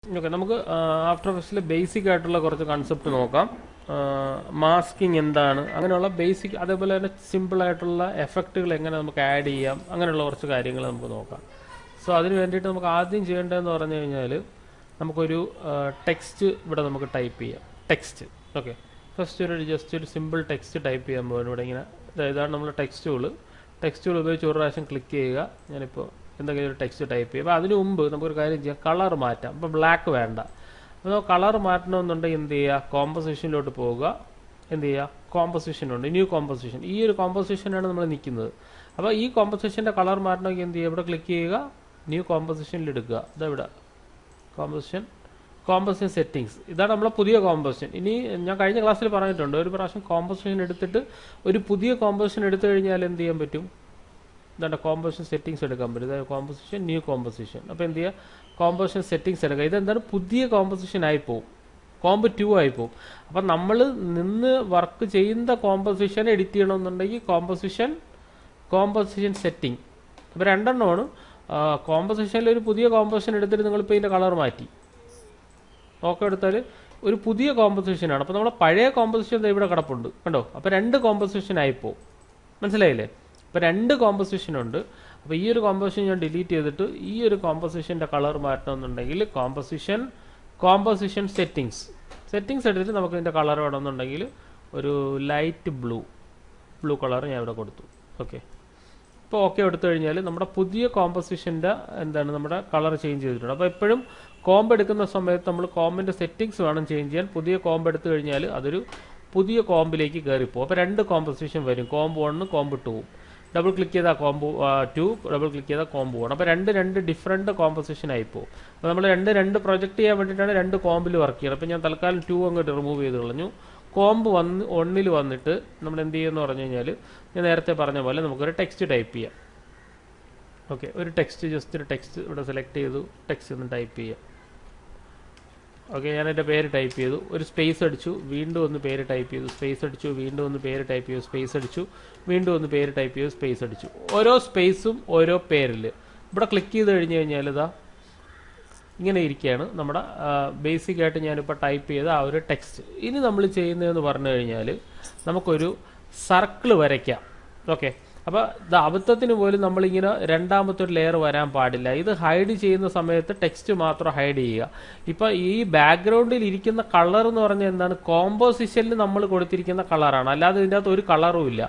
Okay, നമുക്ക് after എഫക്ട്സിൽ basic ആയിട്ടുള്ള കുറച്ച് കൺസെപ്റ്റ് നോക്കാം. മാസ്കിങ് എന്താണ്, അങ്ങനെയുള്ള ബേസിക്, അതേപോലെ തന്നെ സിമ്പിൾ ആയിട്ടുള്ള എഫക്റ്റുകൾ എങ്ങനെ നമുക്ക് ആഡ് ചെയ്യാം, അങ്ങനെയുള്ള കുറച്ച് കാര്യങ്ങൾ നമുക്ക് നോക്കാം. സോ അതിന് വേണ്ടിയിട്ട് നമുക്ക് ആദ്യം ചെയ്യേണ്ടതെന്ന് പറഞ്ഞു കഴിഞ്ഞാൽ നമുക്കൊരു ടെക്സ്റ്റ് ഇവിടെ നമുക്ക് ടൈപ്പ് ചെയ്യാം. ടെക്സ്റ്റ്, ഓക്കെ, ഫസ്റ്റ് ജസ്റ്റ് ഒരു സിമ്പിൾ ടെക്സ്റ്റ് ടൈപ്പ് ചെയ്യാൻ പോകുന്നു. ഇവിടെ ഇങ്ങനെ ഇതാണ് നമ്മൾ ടെക്സ്റ്റുകൾ ഉപയോഗിച്ച് ഒരു പ്രാവശ്യം ക്ലിക്ക് ചെയ്യുക. ഞാനിപ്പോൾ എന്തെങ്കിലും ഒരു ടെക്സ്റ്റ് ടൈപ്പ് ചെയ്യുക. അപ്പോൾ അതിന് മുമ്പ് നമുക്കൊരു കാര്യം ചെയ്യാം, കളർ മാറ്റാം. അപ്പോൾ ബ്ലാക്ക് വേണ്ട. അപ്പോൾ നമുക്ക് കളർ മാറ്റണമെന്നുണ്ടെങ്കിൽ എന്ത് ചെയ്യുക, കോമ്പോസിഷനിലോട്ട് പോവുക. എന്ത് ചെയ്യുക, കോമ്പോസിഷനുണ്ട്, ന്യൂ കോമ്പോസിഷൻ. ഈ ഒരു കോമ്പോസിഷനാണ് നമ്മൾ നിൽക്കുന്നത്. അപ്പോൾ ഈ കോമ്പോസിഷൻ്റെ കളർ മാറ്റണമെങ്കിൽ എന്ത് ചെയ്യുക, ഇവിടെ ക്ലിക്ക് ചെയ്യുക, ന്യൂ കോമ്പോസിഷനിൽ എടുക്കുക. ഇതെവിടെ കോമ്പോസിഷൻ സെറ്റിങ്സ്, ഇതാണ് നമ്മളെ പുതിയ കോമ്പോസിഷൻ. ഇനി ഞാൻ കഴിഞ്ഞ ക്ലാസ്സിൽ പറഞ്ഞിട്ടുണ്ട്, ഒരു പ്രാവശ്യം കോമ്പോസിഷൻ എടുത്തിട്ട് ഒരു പുതിയ കോമ്പോസിഷൻ എടുത്തു കഴിഞ്ഞാൽ എന്ത് ചെയ്യാൻ പറ്റും, ഇതാണ് കോമ്പോസിഷൻ സെറ്റിങ്സ് എടുക്കാൻ പറ്റും. ഇതായത് കോമ്പോസിഷൻ, ന്യൂ കോമ്പോസിഷൻ. അപ്പോൾ എന്ത് ചെയ്യുക, കോമ്പോസിഷൻ സെറ്റിങ്സ് എടുക്കുക. ഇതെന്താണ്, പുതിയ കോമ്പോസിഷൻ ആയിപ്പോവും, കോമ്പ് 2 ആയിപ്പോവും. അപ്പം നമ്മൾ നിന്ന് വർക്ക് ചെയ്യുന്ന കോമ്പോസിഷൻ എഡിറ്റ് ചെയ്യണമെന്നുണ്ടെങ്കിൽ കോമ്പോസിഷൻ സെറ്റിംഗ്. അപ്പോൾ രണ്ടെണ്ണമാണ്. കോമ്പോസിഷനിൽ ഒരു പുതിയ കോമ്പോസിഷൻ എടുത്തിട്ട് നിങ്ങളിപ്പോൾ ഇതിൻ്റെ കളർ മാറ്റി ഓക്കെ എടുത്താൽ ഒരു പുതിയ കോമ്പോസിഷനാണ്. അപ്പോൾ നമ്മുടെ പഴയ കോമ്പോസിഷൻ ഇവിടെ കിടപ്പുണ്ട്, കണ്ടോ. അപ്പോൾ 2 കോമ്പോസിഷൻ ആയിപ്പോവും, മനസ്സിലായില്ലേ. അപ്പോൾ 2 കോമ്പോസിഷൻ ഉണ്ട്. അപ്പോൾ ഈ ഒരു കോമ്പോസിഷൻ ഞാൻ ഡിലീറ്റ് ചെയ്തിട്ട് ഈ ഒരു കോമ്പോസിഷൻ്റെ കളർ മാറ്റണമെന്നുണ്ടെങ്കിൽ കോമ്പോസിഷൻ സെറ്റിങ്സ് എടുത്തിട്ട് നമുക്ക് ഇതിൻ്റെ കളർ വേണമെന്നുണ്ടെങ്കിൽ ഒരു ലൈറ്റ് ബ്ലൂ കളർ ഞാൻ ഇവിടെ കൊടുത്തു. ഓക്കെ, ഇപ്പോൾ ഓക്കെ എടുത്തു കഴിഞ്ഞാൽ നമ്മുടെ പുതിയ കോമ്പോസിഷൻ്റെ നമ്മുടെ കളർ ചേഞ്ച് ചെയ്തിട്ടുണ്ട്. അപ്പോൾ എപ്പോഴും കോമ്പ് എടുക്കുന്ന സമയത്ത് നമ്മൾ കോമ്പിൻ്റെ സെറ്റിങ്സ് വേണം ചേഞ്ച് ചെയ്യാൻ. പുതിയ കോമ്പ് എടുത്തു കഴിഞ്ഞാൽ അതൊരു പുതിയ കോമ്പിലേക്ക് കയറിപ്പോകും. അപ്പോൾ 2 കോമ്പോസിഷൻ വരും, കോമ്പ് 1, കോമ്പ് 2. ഡബിൾ ക്ലിക്ക് ചെയ്താൽ കോമ്പ് 2, ഡബിൾ ക്ലിക്ക് ചെയ്താൽ കോമ്പ് 1. അപ്പോൾ രണ്ട് ഡിഫറെൻറ്റ് കോമ്പോസിഷൻ ആയിപ്പോവും. അപ്പോൾ നമ്മൾ രണ്ട് പ്രൊജക്റ്റ് ചെയ്യാൻ വേണ്ടിയിട്ടാണ് 2 കോമ്പിൽ വർക്ക് ചെയ്യുന്നത്. അപ്പോൾ ഞാൻ തൽക്കാലം 2 അങ്ങോട്ട് റിമൂവ് ചെയ്ത് കളഞ്ഞു. കോമ്പ് 1 വന്നിട്ട് നമ്മൾ എന്ത് ചെയ്യുമെന്ന് പറഞ്ഞു കഴിഞ്ഞാൽ ഞാൻ നേരത്തെ പറഞ്ഞ പോലെ നമുക്കൊരു ടെക്സ്റ്റ് ടൈപ്പ് ചെയ്യാം. ഓക്കെ, ജസ്റ്റ് ഒരു ടെക്സ്റ്റ് ഇവിടെ സെലക്ട് ചെയ്തു, ടെക്സ്റ്റ് ഒന്ന് ടൈപ്പ് ചെയ്യാം. ഓക്കെ, ഞാൻ എൻ്റെ പേര് ടൈപ്പ് ചെയ്തു, ഒരു സ്പേസ് അടിച്ചു, വീണ്ടും ഒന്ന് പേര് ടൈപ്പ് ചെയ്തു, സ്പേസ് അടിച്ചു, വീണ്ടും ഒന്ന് പേര് ടൈപ്പ് ചെയ്തു, സ്പേസ് അടിച്ചു, വീണ്ടും ഒന്ന് പേര് ടൈപ്പ് ചെയ്തു, സ്പേസ് അടിച്ചു. ഓരോ സ്പേസും ഓരോ പേരിൽ ഇവിടെ ക്ലിക്ക് ചെയ്ത് കഴിഞ്ഞ് കഴിഞ്ഞാൽ ഇതാ ഇങ്ങനെ ഇരിക്കുകയാണ് നമ്മുടെ ബേസിക് ആയിട്ട് ഞാനിപ്പോൾ ടൈപ്പ് ചെയ്ത ആ ഒരു ടെക്സ്റ്റ്. ഇനി നമ്മൾ ചെയ്യുന്നതെന്ന് പറഞ്ഞു കഴിഞ്ഞാൽ നമുക്കൊരു സർക്കിൾ വരയ്ക്കാം. ഓക്കെ, അപ്പോൾ ഇത് അബദ്ധത്തിന് പോലും നമ്മളിങ്ങനെ രണ്ടാമത്തെ ഒരു ലെയർ വരാൻ പാടില്ല. ഇത് ഹൈഡ് ചെയ്യുന്ന സമയത്ത് ടെക്സ്റ്റ് മാത്രം ഹൈഡ് ചെയ്യുക. ഇപ്പോൾ ഈ ബാക്ക്ഗ്രൗണ്ടിൽ ഇരിക്കുന്ന കളർ എന്ന് പറഞ്ഞാൽ എന്താണ്, കോമ്പോസിഷനിൽ നമ്മൾ കൊടുത്തിരിക്കുന്ന കളറാണ്, അല്ലാതെ ഇതിൻ്റെ അകത്ത് ഒരു കളറും ഇല്ല.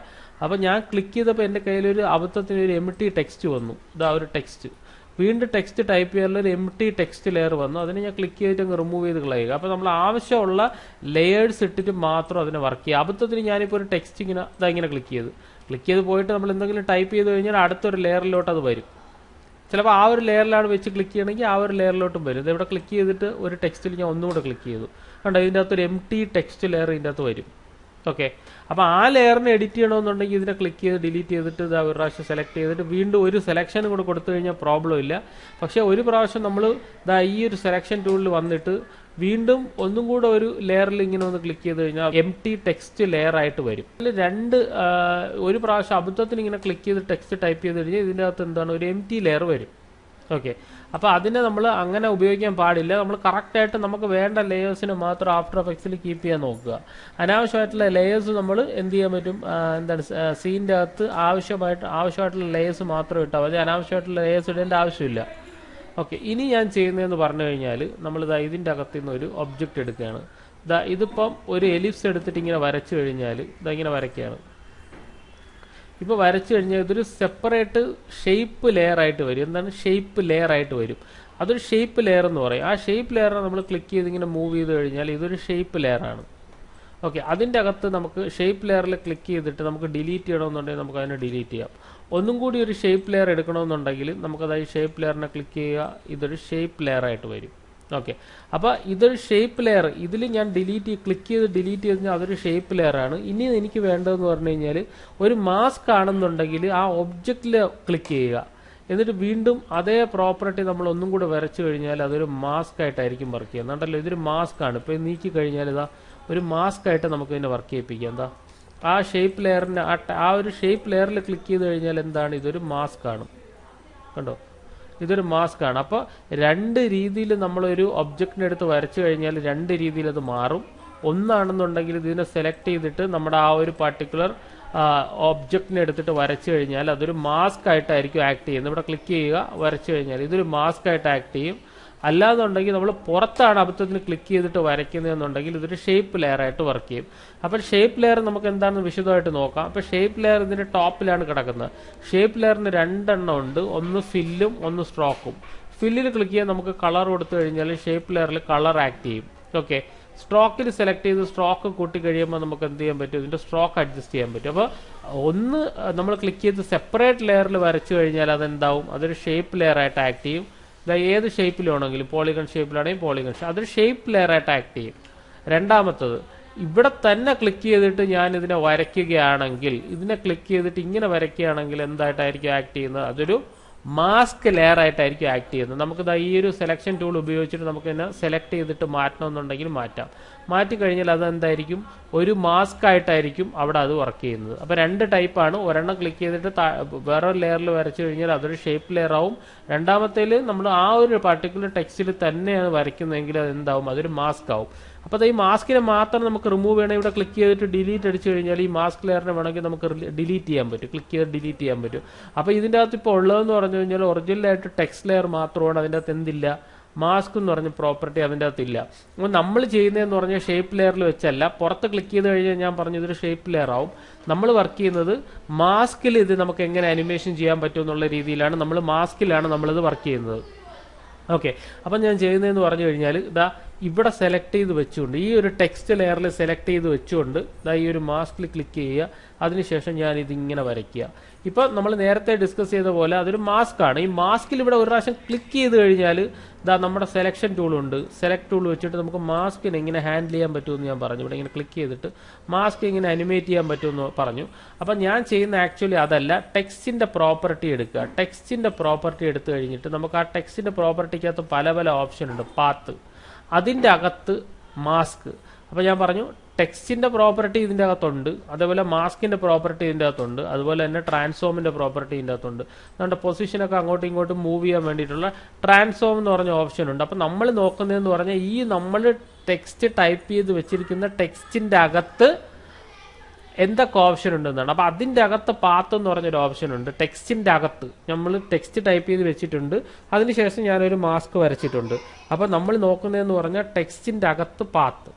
അപ്പോൾ ഞാൻ ക്ലിക്ക് ചെയ്തപ്പോൾ എൻ്റെ കയ്യിലൊരു അബദ്ധത്തിന് ഒരു എംപ്റ്റി ടെക്സ്റ്റ് വന്നു. ഇതാ ഒരു ടെക്സ്റ്റ്, വീണ്ടും ടെക്സ്റ്റ് ടൈപ്പ് ചെയ്യാനുള്ള ഒരു എംപ്റ്റി ടെക്സ്റ്റ് ലെയർ വന്നു. അതിനെ ഞാൻ ക്ലിക്ക് ചെയ്തിട്ട് അങ്ങ് റിമൂവ് ചെയ്ത് കളയുക. അപ്പോൾ നമ്മൾ ആവശ്യമുള്ള ലെയേഴ്സ് ഇട്ടിട്ട് മാത്രം അതിനെ വർക്ക് ചെയ്യുക. അബദ്ധത്തിന് ഞാനിപ്പോൾ ഒരു ടെക്സ്റ്റ് ഇങ്ങനെ ക്ലിക്ക് ചെയ്ത് പോയിട്ട് നമ്മൾ എന്തെങ്കിലും ടൈപ്പ് ചെയ്ത് കഴിഞ്ഞാൽ അടുത്തൊരു ലെയറിലോട്ട് അത് വരും. ചിലപ്പോൾ ആ ഒരു ലെയറിലാണ് വെച്ച് ക്ലിക്ക് ചെയ്യണമെങ്കിൽ ആ ഒരു ലെയറിലോട്ടും വരും. ഇതിവിടെ ക്ലിക്ക് ചെയ്തിട്ട് ഒരു ടെക്സ്റ്റിൽ ഞാൻ ഒന്നുകൂടെ ക്ലിക്ക് ചെയ്തു, കണ്ടോ, ഇതിൻ്റെ അകത്തൊരു എംപ്റ്റി ടെക്സ്റ്റ് ലെയർ ഇതിൻ്റെ അകത്ത് വരും. ഓക്കെ, അപ്പോൾ ആ ലെയറിനെ എഡിറ്റ് ചെയ്യണമെന്നുണ്ടെങ്കിൽ ഇതിനെ ക്ലിക്ക് ചെയ്ത് ഡിലീറ്റ് ചെയ്തിട്ട് ഇത് ഒരു പ്രാവശ്യം സെലക്ട് ചെയ്തിട്ട് വീണ്ടും ഒരു സെലക്ഷനും കൂടെ കൊടുത്തു കഴിഞ്ഞാൽ പ്രോബ്ലം ഇല്ല. പക്ഷേ ഒരു പ്രാവശ്യം നമ്മൾ ഈ ഒരു സെലക്ഷൻ ടൂളിൽ വന്നിട്ട് വീണ്ടും ഒന്നും കൂടെ ഒരു ലെയറിൽ ഇങ്ങനെ ഒന്ന് ക്ലിക്ക് ചെയ്ത് കഴിഞ്ഞാൽ എംപ്റ്റി ടെക്സ്റ്റ് ലെയർ ആയിട്ട് വരും. ഇതിൽ ഒരു പ്രാവശ്യം അബദ്ധത്തിന് ഇങ്ങനെ ക്ലിക്ക് ചെയ്ത് ടെക്സ്റ്റ് ടൈപ്പ് ചെയ്ത് കഴിഞ്ഞാൽ ഇതിൻ്റെ അകത്ത് എന്താണ്, ഒരു എംപ്റ്റി ലെയർ വരും. ഓക്കെ, അപ്പോൾ അതിനെ നമ്മൾ അങ്ങനെ ഉപയോഗിക്കാൻ പാടില്ല. നമ്മൾ കറക്റ്റായിട്ട് നമുക്ക് വേണ്ട ലെയേഴ്സിന് മാത്രം ആഫ്റ്റർ എഫക്ട്സിൽ കീപ്പ് ചെയ്യാൻ നോക്കുക. അനാവശ്യമായിട്ടുള്ള ലെയേഴ്സ് നമ്മൾ എന്ത് ചെയ്യാൻ പറ്റും, സീൻ്റെ അകത്ത് ആവശ്യമായിട്ടുള്ള ലെയേഴ്സ് മാത്രം ഇട്ടാൽ മതി, അനാവശ്യമായിട്ടുള്ള ലെയേഴ്സ് ഇടേണ്ട ആവശ്യമില്ല. ഓക്കെ, ഇനി ഞാൻ ചെയ്യുന്നതെന്ന് പറഞ്ഞു കഴിഞ്ഞാൽ നമ്മളിതാ ഇതിൻ്റെ അകത്ത് നിന്ന് ഒരു ഒബ്ജക്റ്റ് എടുക്കുകയാണ്. ഇതിപ്പം ഒരു എലിപ്സ് എടുത്തിട്ട് ഇങ്ങനെ വരച്ചു കഴിഞ്ഞാൽ ഇങ്ങനെ വരയ്ക്കുകയാണ്. ഇപ്പോൾ വരച്ചു കഴിഞ്ഞാൽ ഇതൊരു സെപ്പറേറ്റ് ഷേപ്പ് ലെയർ ആയിട്ട് വരും. എന്താണ്, ഷേപ്പ് ലെയർ ആയിട്ട് വരും. അതൊരു ഷേപ്പ് ലെയർ എന്ന് പറയും. ആ ഷേപ്പ് ലെയറിനെ നമ്മൾ ക്ലിക്ക് ചെയ്ത് ഇങ്ങനെ മൂവ് ചെയ്ത് കഴിഞ്ഞാൽ ഇതൊരു ഷേപ്പ് ലെയറാണ്. ഓക്കെ, അതിൻ്റെ അകത്ത് നമുക്ക് ഷേപ്പ് ലെയറിൽ ക്ലിക്ക് ചെയ്തിട്ട് നമുക്ക് ഡിലീറ്റ് ചെയ്യണമെന്നുണ്ടെങ്കിൽ നമുക്ക് അതിനെ ഡിലീറ്റ് ചെയ്യാം. ഒന്നും കൂടി ഒരു ഷേപ്പ് ലെയർ എടുക്കണമെന്നുണ്ടെങ്കിൽ നമുക്കതായി ഷേപ്പ് ലെയറിനെ ക്ലിക്ക് ചെയ്യുക, ഇതൊരു ഷേപ്പ് ലെയർ ആയിട്ട് വരും. ഓക്കെ, അപ്പോൾ ഇതൊരു ഷേപ്പ് ലെയർ, ഇതിൽ ഞാൻ ക്ലിക്ക് ചെയ്ത് ഡിലീറ്റ് ചെയ്ത് കഴിഞ്ഞാൽ അതൊരു ഷേപ്പ് ലെയറാണ്. ഇനി എനിക്ക് വേണ്ടതെന്ന് പറഞ്ഞു കഴിഞ്ഞാൽ ഒരു മാസ്ക് ആണെന്നുണ്ടെങ്കിൽ ആ ഒബ്ജക്റ്റിൽ ക്ലിക്ക് ചെയ്യുക, എന്നിട്ട് വീണ്ടും അതേ പ്രോപ്പർട്ടി നമ്മൾ ഒന്നും കൂടെ വരച്ചു കഴിഞ്ഞാൽ അതൊരു മാസ്ക് ആയിട്ടായിരിക്കും വർക്ക് ചെയ്യുക. എന്നുണ്ടല്ലോ, ഇതൊരു മാസ്ക് ആണ്. ഇപ്പോൾ നീക്കി കഴിഞ്ഞാൽ ഇതാ ഒരു മാസ്ക് ആയിട്ട് നമുക്ക് ഇതിനെ വർക്ക് ചെയ്യിപ്പിക്കാം. എന്താ, ആ ഷേപ്പ് ലെയറിൻ്റെ ആ ഒരു ഷേപ്പ് ലെയറിൽ ക്ലിക്ക് ചെയ്ത് കഴിഞ്ഞാൽ എന്താണ്, ഇതൊരു മാസ്ക് ആണ്, കണ്ടോ. ഇതൊരു മാസ്ക് ആണ്. അപ്പോൾ രണ്ട് രീതിയിൽ നമ്മളൊരു ഒബ്ജക്റ്റിനെ എടുത്ത് വരച്ചു കഴിഞ്ഞാൽ രണ്ട് രീതിയിൽ അത് മാറും. ഒന്നാണെന്നുണ്ടെങ്കിൽ ഇതിനെ സെലക്ട് ചെയ്തിട്ട് നമ്മുടെ ആ ഒരു പർട്ടിക്കുലർ ഒബ്ജക്റ്റിനെ എടുത്തിട്ട് വരച്ചു കഴിഞ്ഞാൽ അതൊരു മാസ്ക് ആയിട്ടായിരിക്കും ആക്ട് ചെയ്യുന്നത്. ഇവിടെ ക്ലിക്ക് ചെയ്യുക, വരച്ചു കഴിഞ്ഞാൽ ഇതൊരു മാസ്ക് ആയിട്ട് ആക്ട് ചെയ്യും. അല്ലാന്നുണ്ടെങ്കിൽ നമ്മൾ പുറത്താണ് അബദ്ധത്തിന് ക്ലിക്ക് ചെയ്തിട്ട് വരയ്ക്കുന്നതെന്നുണ്ടെങ്കിൽ ഇതൊരു ഷേപ്പ് ലെയർ ആയിട്ട് വർക്ക് ചെയ്യും. അപ്പോൾ ഷേപ്പ് ലെയർ നമുക്ക് എന്താണെന്ന് വിശദമായിട്ട് നോക്കാം. അപ്പോൾ ഷേപ്പ് ലെയർ ഇതിന്റെ ടോപ്പിലാണ് കിടക്കുന്നത്. ഷേപ്പ് ലെയറിന് രണ്ടെണ്ണം ഉണ്ട്, ഒന്ന് ഫില്ലും ഒന്ന് സ്ട്രോക്കും. ഫില്ലിൽ ക്ലിക്ക് ചെയ്യാൻ നമുക്ക് കളർ കൊടുത്തു കഴിഞ്ഞാൽ ഷേപ്പ് ലെയറിൽ കളർ ആക്ട് ചെയ്യും. ഓക്കെ, സ്ട്രോക്കിൽ സെലക്ട് ചെയ്ത് സ്ട്രോക്ക് കൂട്ടി കഴിയുമ്പോൾ നമുക്ക് എന്ത് ചെയ്യാൻ പറ്റും, ഇതിന്റെ സ്ട്രോക്ക് അഡ്ജസ്റ്റ് ചെയ്യാൻ പറ്റും. അപ്പോൾ ഒന്ന് നമ്മൾ ക്ലിക്ക് ചെയ്ത് സെപ്പറേറ്റ് ലെയറിൽ വരച്ചു കഴിഞ്ഞാൽ അതെന്താവും, അതൊരു ഷേപ്പ് ലെയർ ആയിട്ട് ആക്ട് ചെയ്യും. ഏത് ഷേപ്പിലാണെങ്കിലും പോളിഗൺ ഷേപ്പിലാണെങ്കിൽ പോളിഗൺ ഷേപ്പ്, അതൊരു ഷേപ്പ് ലെയർ ആയിട്ട് ആക്ട് ചെയ്യും. രണ്ടാമത്തത്, ഇവിടെ തന്നെ ക്ലിക്ക് ചെയ്തിട്ട് ഞാൻ ഇതിനെ വരയ്ക്കുകയാണെങ്കിൽ, ഇതിനെ ക്ലിക്ക് ചെയ്തിട്ട് ഇങ്ങനെ വരയ്ക്കുകയാണെങ്കിൽ എന്തായിട്ടായിരിക്കും ആക്ട് ചെയ്യുന്നത്, അതൊരു മാസ്ക് ലെയർ ആയിട്ടായിരിക്കും ആക്ട് ചെയ്യുന്നത്. നമുക്ക് ഈ ഒരു സെലക്ഷൻ ടൂൾ ഉപയോഗിച്ചിട്ട് നമുക്ക് ഇതിനെ സെലക്ട് ചെയ്തിട്ട് മാറ്റണമെന്നുണ്ടെങ്കിൽ മാറ്റാം. മാറ്റി കഴിഞ്ഞാൽ അത് എന്തായിരിക്കും, ഒരു മാസ്ക് ആയിട്ടായിരിക്കും അവിടെ അത് വർക്ക് ചെയ്യുന്നത്. അപ്പോൾ രണ്ട് ടൈപ്പാണ്. ഒരെണ്ണം ക്ലിക്ക് ചെയ്തിട്ട് വേറൊരു ലെയറിൽ വരച്ചു കഴിഞ്ഞാൽ അതൊരു ഷേപ്പ് ലെയർ ആവും. രണ്ടാമത്തേൽ നമ്മൾ ആ ഒരു പർട്ടിക്കുലർ ടെക്സ്റ്റിൽ തന്നെയാണ് വരയ്ക്കുന്നതെങ്കിൽ അത് എന്താവും, അതൊരു മാസ്ക് ആവും. അപ്പോൾ ഈ മാസ്കിനെ മാത്രം നമുക്ക് റിമൂവ് ചെയ്യണം. ഇവിടെ ക്ലിക്ക് ചെയ്തിട്ട് ഡിലീറ്റ് അടിച്ചു കഴിഞ്ഞാൽ ഈ മാസ്ക് ലെയറിനെ വേണമെങ്കിൽ നമുക്ക് ഡിലീറ്റ് ചെയ്യാൻ പറ്റും, ക്ലിക്ക് ചെയ്ത് ഡിലീറ്റ് ചെയ്യാൻ പറ്റും. അപ്പോൾ ഇതിൻ്റെ അകത്ത് ഇപ്പോൾ ഉള്ളതെന്ന് പറഞ്ഞു കഴിഞ്ഞാൽ ഒറിജിനലായിട്ട് ടെക്സ്റ്റ് ലെയർ മാത്രമാണ്. അതിൻ്റെ അകത്ത് എന്തില്ല, മാസ്ക് എന്ന് പറഞ്ഞ പ്രോപ്പർട്ടി അതിൻ്റെ അകത്തില്ല. അപ്പോൾ നമ്മൾ ചെയ്യുന്നതെന്ന് പറഞ്ഞാൽ ഷേപ്പ് ലെയറിൽ വെച്ചല്ല, പുറത്ത് ക്ലിക്ക് ചെയ്ത് കഴിഞ്ഞാൽ ഞാൻ പറഞ്ഞു ഇതൊരു ഷേപ്പ് ലെയർ ആവും. നമ്മൾ വർക്ക് ചെയ്യുന്നത് മാസ്കിൽ ഇത് നമുക്ക് എങ്ങനെ അനിമേഷൻ ചെയ്യാൻ പറ്റും എന്നുള്ള രീതിയിലാണ്. നമ്മൾ മാസ്കിലാണ് നമ്മളിത് വർക്ക് ചെയ്യുന്നത്. ഓക്കെ, അപ്പം ഞാൻ ചെയ്യുന്നതെന്ന് പറഞ്ഞു കഴിഞ്ഞാൽ ഇതാ ഇവിടെ സെലക്ട് ചെയ്ത് വെച്ചുകൊണ്ട് ഈ ഒരു ടെക്സ്റ്റ് ലെയറിൽ സെലക്ട് ചെയ്ത് വെച്ചുകൊണ്ട് ഇതാ ഈ ഒരു മാസ്കിൽ ക്ലിക്ക് ചെയ്യുക. അതിനുശേഷം ഞാൻ ഇതിങ്ങനെ വരയ്ക്കുക. ഇപ്പം നമ്മൾ നേരത്തെ ഡിസ്കസ് ചെയ്ത പോലെ അതൊരു മാസ്ക് ആണ്. ഈ മാസ്കിൽ ഇവിടെ ഒരു പ്രാവശ്യം ക്ലിക്ക് ചെയ്ത് കഴിഞ്ഞാൽ ഇതാ നമ്മുടെ സെലക്ഷൻ ടൂൾ ഉണ്ട്. സെലക്ട് ടൂൾ വെച്ചിട്ട് നമുക്ക് മാസ്കിനെ എങ്ങനെ ഹാൻഡിൽ ചെയ്യാൻ പറ്റുമെന്ന് ഞാൻ പറഞ്ഞു. ഇവിടെ ഇങ്ങനെ ക്ലിക്ക് ചെയ്തിട്ട് മാസ്ക് ഇങ്ങനെ അനിമേറ്റ് ചെയ്യാൻ പറ്റുമെന്ന് പറഞ്ഞു. അപ്പം ഞാൻ ചെയ്യുന്ന ആക്ച്വലി അതല്ല, ടെക്സ്റ്റിന്റെ പ്രോപ്പർട്ടി എടുക്കുക. ടെക്സ്റ്റിന്റെ പ്രോപ്പർട്ടി എടുത്തു കഴിഞ്ഞിട്ട് നമുക്ക് ആ ടെക്സ്റ്റിന്റെ പ്രോപ്പർട്ടിക്കകത്ത് പല പല ഓപ്ഷൻ ഉണ്ട്. പാത്ത്, അതിൻ്റെ അകത്ത് മാസ്ക്. അപ്പോൾ ഞാൻ പറഞ്ഞു ടെക്സ്റ്റിന്റെ പ്രോപ്പർട്ടി ഇതിൻ്റെ അകത്തുണ്ട്, അതേപോലെ മാസ്കിന്റെ പ്രോപ്പർട്ടി ഇതിൻ്റെ അകത്തുണ്ട്, അതുപോലെ തന്നെ ട്രാൻസ്ഫോമിന്റെ പ്രോപ്പർട്ടി ഇതിൻ്റെ അകത്തുണ്ട്. നമ്മുടെ പൊസിഷനൊക്കെ അങ്ങോട്ടും ഇങ്ങോട്ടും മൂവ് ചെയ്യാൻ വേണ്ടിയിട്ടുള്ള ട്രാൻസ്ഫോം എന്ന് പറഞ്ഞ ഓപ്ഷൻ ഉണ്ട്. അപ്പം നമ്മൾ നോക്കുന്നതെന്ന് പറഞ്ഞാൽ ഈ നമ്മൾ ടെക്സ്റ്റ് ടൈപ്പ് ചെയ്ത് വെച്ചിരിക്കുന്ന ടെക്സ്റ്റിന്റെ അകത്ത് എന്തൊക്കെ ഓപ്ഷൻ ഉണ്ടെന്നാണ്. അപ്പം അതിൻ്റെ അകത്ത് പാത്ത് എന്ന് പറഞ്ഞൊരു ഓപ്ഷൻ ഉണ്ട്. ടെക്സ്റ്റിന്റെ അകത്ത് നമ്മൾ ടെക്സ്റ്റ് ടൈപ്പ് ചെയ്ത് വെച്ചിട്ടുണ്ട്, അതിനുശേഷം ഞാനൊരു മാസ്ക് വരച്ചിട്ടുണ്ട്. അപ്പം നമ്മൾ നോക്കുന്നതെന്ന് പറഞ്ഞാൽ ടെക്സ്റ്റിന്റെ അകത്ത് പാത്ത്.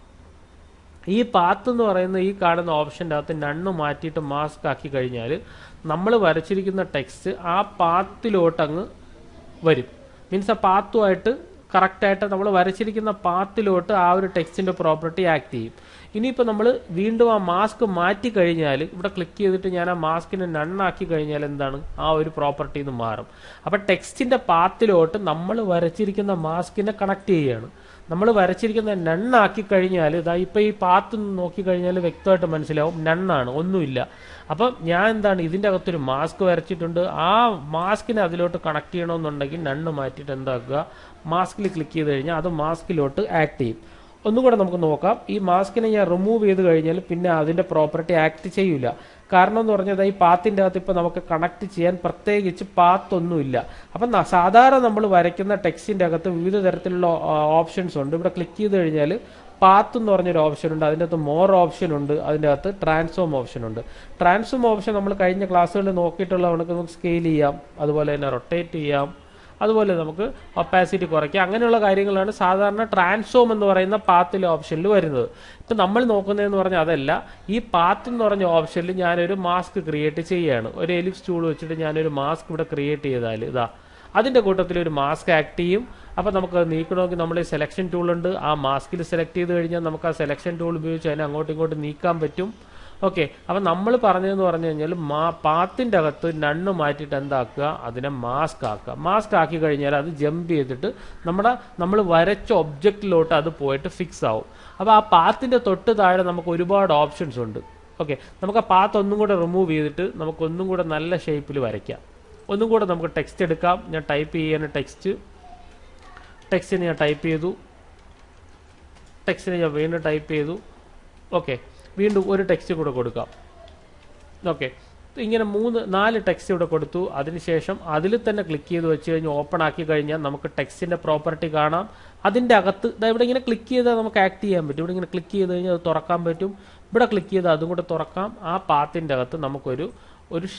ഈ പാത്ത് എന്ന് പറയുന്ന ഈ കാണുന്ന ഓപ്ഷൻ്റെ അകത്ത് നണ്ണ് മാറ്റിയിട്ട് മാസ്ക് ആക്കി കഴിഞ്ഞാൽ നമ്മൾ വരച്ചിരിക്കുന്ന ടെക്സ്റ്റ് ആ പാത്തിലോട്ടങ്ങ് വരും. മീൻസ് ആ പാത്തുമായിട്ട് കറക്റ്റായിട്ട് നമ്മൾ വരച്ചിരിക്കുന്ന പാത്തിലോട്ട് ആ ഒരു ടെക്സ്റ്റിന്റെ പ്രോപ്പർട്ടി ആക്ട് ചെയ്യും. ഇനിയിപ്പോൾ നമ്മൾ വീണ്ടും ആ മാസ്ക് മാറ്റി കഴിഞ്ഞാൽ ഇവിടെ ക്ലിക്ക് ചെയ്തിട്ട് ഞാൻ ആ മാസ്കിനെ നണ്ണാക്കി കഴിഞ്ഞാൽ എന്താണ്, ആ ഒരു പ്രോപ്പർട്ടി നിന്ന് മാറും. അപ്പം ടെക്സ്റ്റിന്റെ പാത്തിലോട്ട് നമ്മൾ വരച്ചിരിക്കുന്ന മാസ്കിനെ കണക്ട് ചെയ്യുകയാണ്. നമ്മൾ വരച്ചിരിക്കുന്ന നണ്ണാക്കി കഴിഞ്ഞാൽ ഇതാ ഇപ്പം ഈ പാത്ത് നോക്കിക്കഴിഞ്ഞാൽ വ്യക്തമായിട്ട് മനസ്സിലാവും നണ്ണാണ്, ഒന്നുമില്ല. അപ്പം ഞാൻ എന്താണ് ഇതിൻ്റെ അകത്തൊരു മാസ്ക് വരച്ചിട്ടുണ്ട്. ആ മാസ്കിനെ അതിലോട്ട് കണക്ട് ചെയ്യണമെന്നുണ്ടെങ്കിൽ നണ്ണ് മാറ്റിയിട്ട് എന്താക്കുക, മാസ്കിൽ ക്ലിക്ക് ചെയ്ത് കഴിഞ്ഞാൽ അത് മാസ്കിലോട്ട് ആക്ട് ചെയ്യും. ഒന്നുകൂടെ നമുക്ക് നോക്കാം. ഈ മാസ്കിനെ ഞാൻ റിമൂവ് ചെയ്ത് കഴിഞ്ഞാൽ പിന്നെ അതിൻ്റെ പ്രോപ്പർട്ടി ആക്ട് ചെയ്യൂല. കാരണം എന്ന് പറഞ്ഞാൽ ഈ പാത്തിൻ്റെ അകത്ത് ഇപ്പോൾ നമുക്ക് കണക്ട് ചെയ്യാൻ പ്രത്യേകിച്ച് പാത്തൊന്നുമില്ല. അപ്പം സാധാരണ നമ്മൾ വരയ്ക്കുന്ന ടെക്സ്റ്റിൻ്റെ അകത്ത് വിവിധ തരത്തിലുള്ള ഓപ്ഷൻസ് ഉണ്ട്. ഇവിടെ ക്ലിക്ക് ചെയ്ത് കഴിഞ്ഞാൽ പാത്ത് എന്ന് പറഞ്ഞൊരു ഓപ്ഷൻ ഉണ്ട്, അതിൻ്റെ അകത്ത് മോർ ഓപ്ഷൻ ഉണ്ട്, അതിൻ്റെ അകത്ത് ട്രാൻസ്ഫോം ഓപ്ഷൻ ഉണ്ട്. ട്രാൻസ്ഫോം ഓപ്ഷൻ നമ്മൾ കഴിഞ്ഞ ക്ലാസ്സുകളിൽ നോക്കിയിട്ടുള്ള നമുക്ക് സ്കെയിൽ ചെയ്യാം, അതുപോലെ തന്നെ റൊട്ടേറ്റ് ചെയ്യാം, അതുപോലെ നമുക്ക് ഒപ്പാസിറ്റി കുറയ്ക്കാം. അങ്ങനെയുള്ള കാര്യങ്ങളാണ് സാധാരണ ട്രാൻസ്ഫോം എന്ന് പറയുന്ന പാത്തിലെ ഓപ്ഷനിൽ വരുന്നത്. ഇപ്പം നമ്മൾ നോക്കുന്നതെന്ന് പറഞ്ഞാൽ അതല്ല, ഈ പാത്ത് എന്ന് പറഞ്ഞ ഓപ്ഷനിൽ ഞാനൊരു മാസ്ക് ക്രിയേറ്റ് ചെയ്യുകയാണ്. ഒരു എലിപ്സ് ടൂൾ വെച്ചിട്ട് ഞാനൊരു മാസ്ക് ഇവിടെ ക്രിയേറ്റ് ചെയ്താൽ ഇതാ അതിൻ്റെ കൂട്ടത്തിൽ ഒരു മാസ്ക് ആക്ട് ചെയ്യും. അപ്പം നമുക്ക് നീക്കണമെങ്കിൽ നമ്മൾ ഈ സെലക്ഷൻ ടൂൾ ഉണ്ട്, ആ മാസ്കിൽ സെലക്ട് ചെയ്ത് കഴിഞ്ഞാൽ നമുക്ക് ആ സെലക്ഷൻ ടൂൾ ഉപയോഗിച്ച് അതിനെ അങ്ങോട്ടും ഇങ്ങോട്ടും നീക്കാൻ പറ്റും. ഓക്കെ, അപ്പം നമ്മൾ പറഞ്ഞതെന്ന് പറഞ്ഞു കഴിഞ്ഞാൽ പാത്തിൻ്റെ അകത്ത് നണ്ണ് മാറ്റിയിട്ട് എന്താക്കുക, അതിനെ മാസ്ക് ആക്കുക. മാസ്ക് ആക്കി കഴിഞ്ഞാൽ അത് ജമ്പ് ചെയ്തിട്ട് നമ്മൾ വരച്ച ഒബ്ജക്റ്റിലോട്ട് അത് പോയിട്ട് ഫിക്സ് ആവും. അപ്പോൾ ആ പാത്തിൻ്റെ തൊട്ട് താഴെ നമുക്ക് ഒരുപാട് ഓപ്ഷൻസ് ഉണ്ട്. ഓക്കെ, നമുക്ക് ആ പാത്ത് ഒന്നും കൂടെ റിമൂവ് ചെയ്തിട്ട് നമുക്കൊന്നും കൂടെ നല്ല ഷേപ്പിൽ വരയ്ക്കാം. ഒന്നും കൂടെ നമുക്ക് ടെക്സ്റ്റ് എടുക്കാം. ഞാൻ ടൈപ്പ് ചെയ്യാൻ ടെക്സ്റ്റിന് ഞാൻ ടൈപ്പ് ചെയ്തു, ടെക്സ്റ്റിന് ഞാൻ വീണ്ടും ടൈപ്പ് ചെയ്തു. ഓക്കെ, വീണ്ടും ഒരു ടെക്സ്റ്റ് കൂടെ കൊടുക്കാം. ഓക്കെ, ഇങ്ങനെ 4 ടെക്സ്റ്റ് ഇവിടെ കൊടുത്തു. അതിനുശേഷം അതിൽ തന്നെ ക്ലിക്ക് ചെയ്ത് വെച്ച് കഴിഞ്ഞ് ഓപ്പൺ ആക്കി കഴിഞ്ഞാൽ നമുക്ക് ടെക്സ്റ്റിൻ്റെ പ്രോപ്പർട്ടി കാണാം. അതിൻ്റെ അകത്ത് ഇവിടെ ഇങ്ങനെ ക്ലിക്ക് ചെയ്താൽ നമുക്ക് ആക്ട് ചെയ്യാൻ പറ്റും. ഇവിടെ ഇങ്ങനെ ക്ലിക്ക് ചെയ്ത് കഴിഞ്ഞാൽ അത് തുറക്കാൻ പറ്റും. ഇവിടെ ക്ലിക്ക് ചെയ്താൽ അതും കൂടെ തുറക്കാം. ആ പാത്തിൻ്റെ അകത്ത് നമുക്കൊരു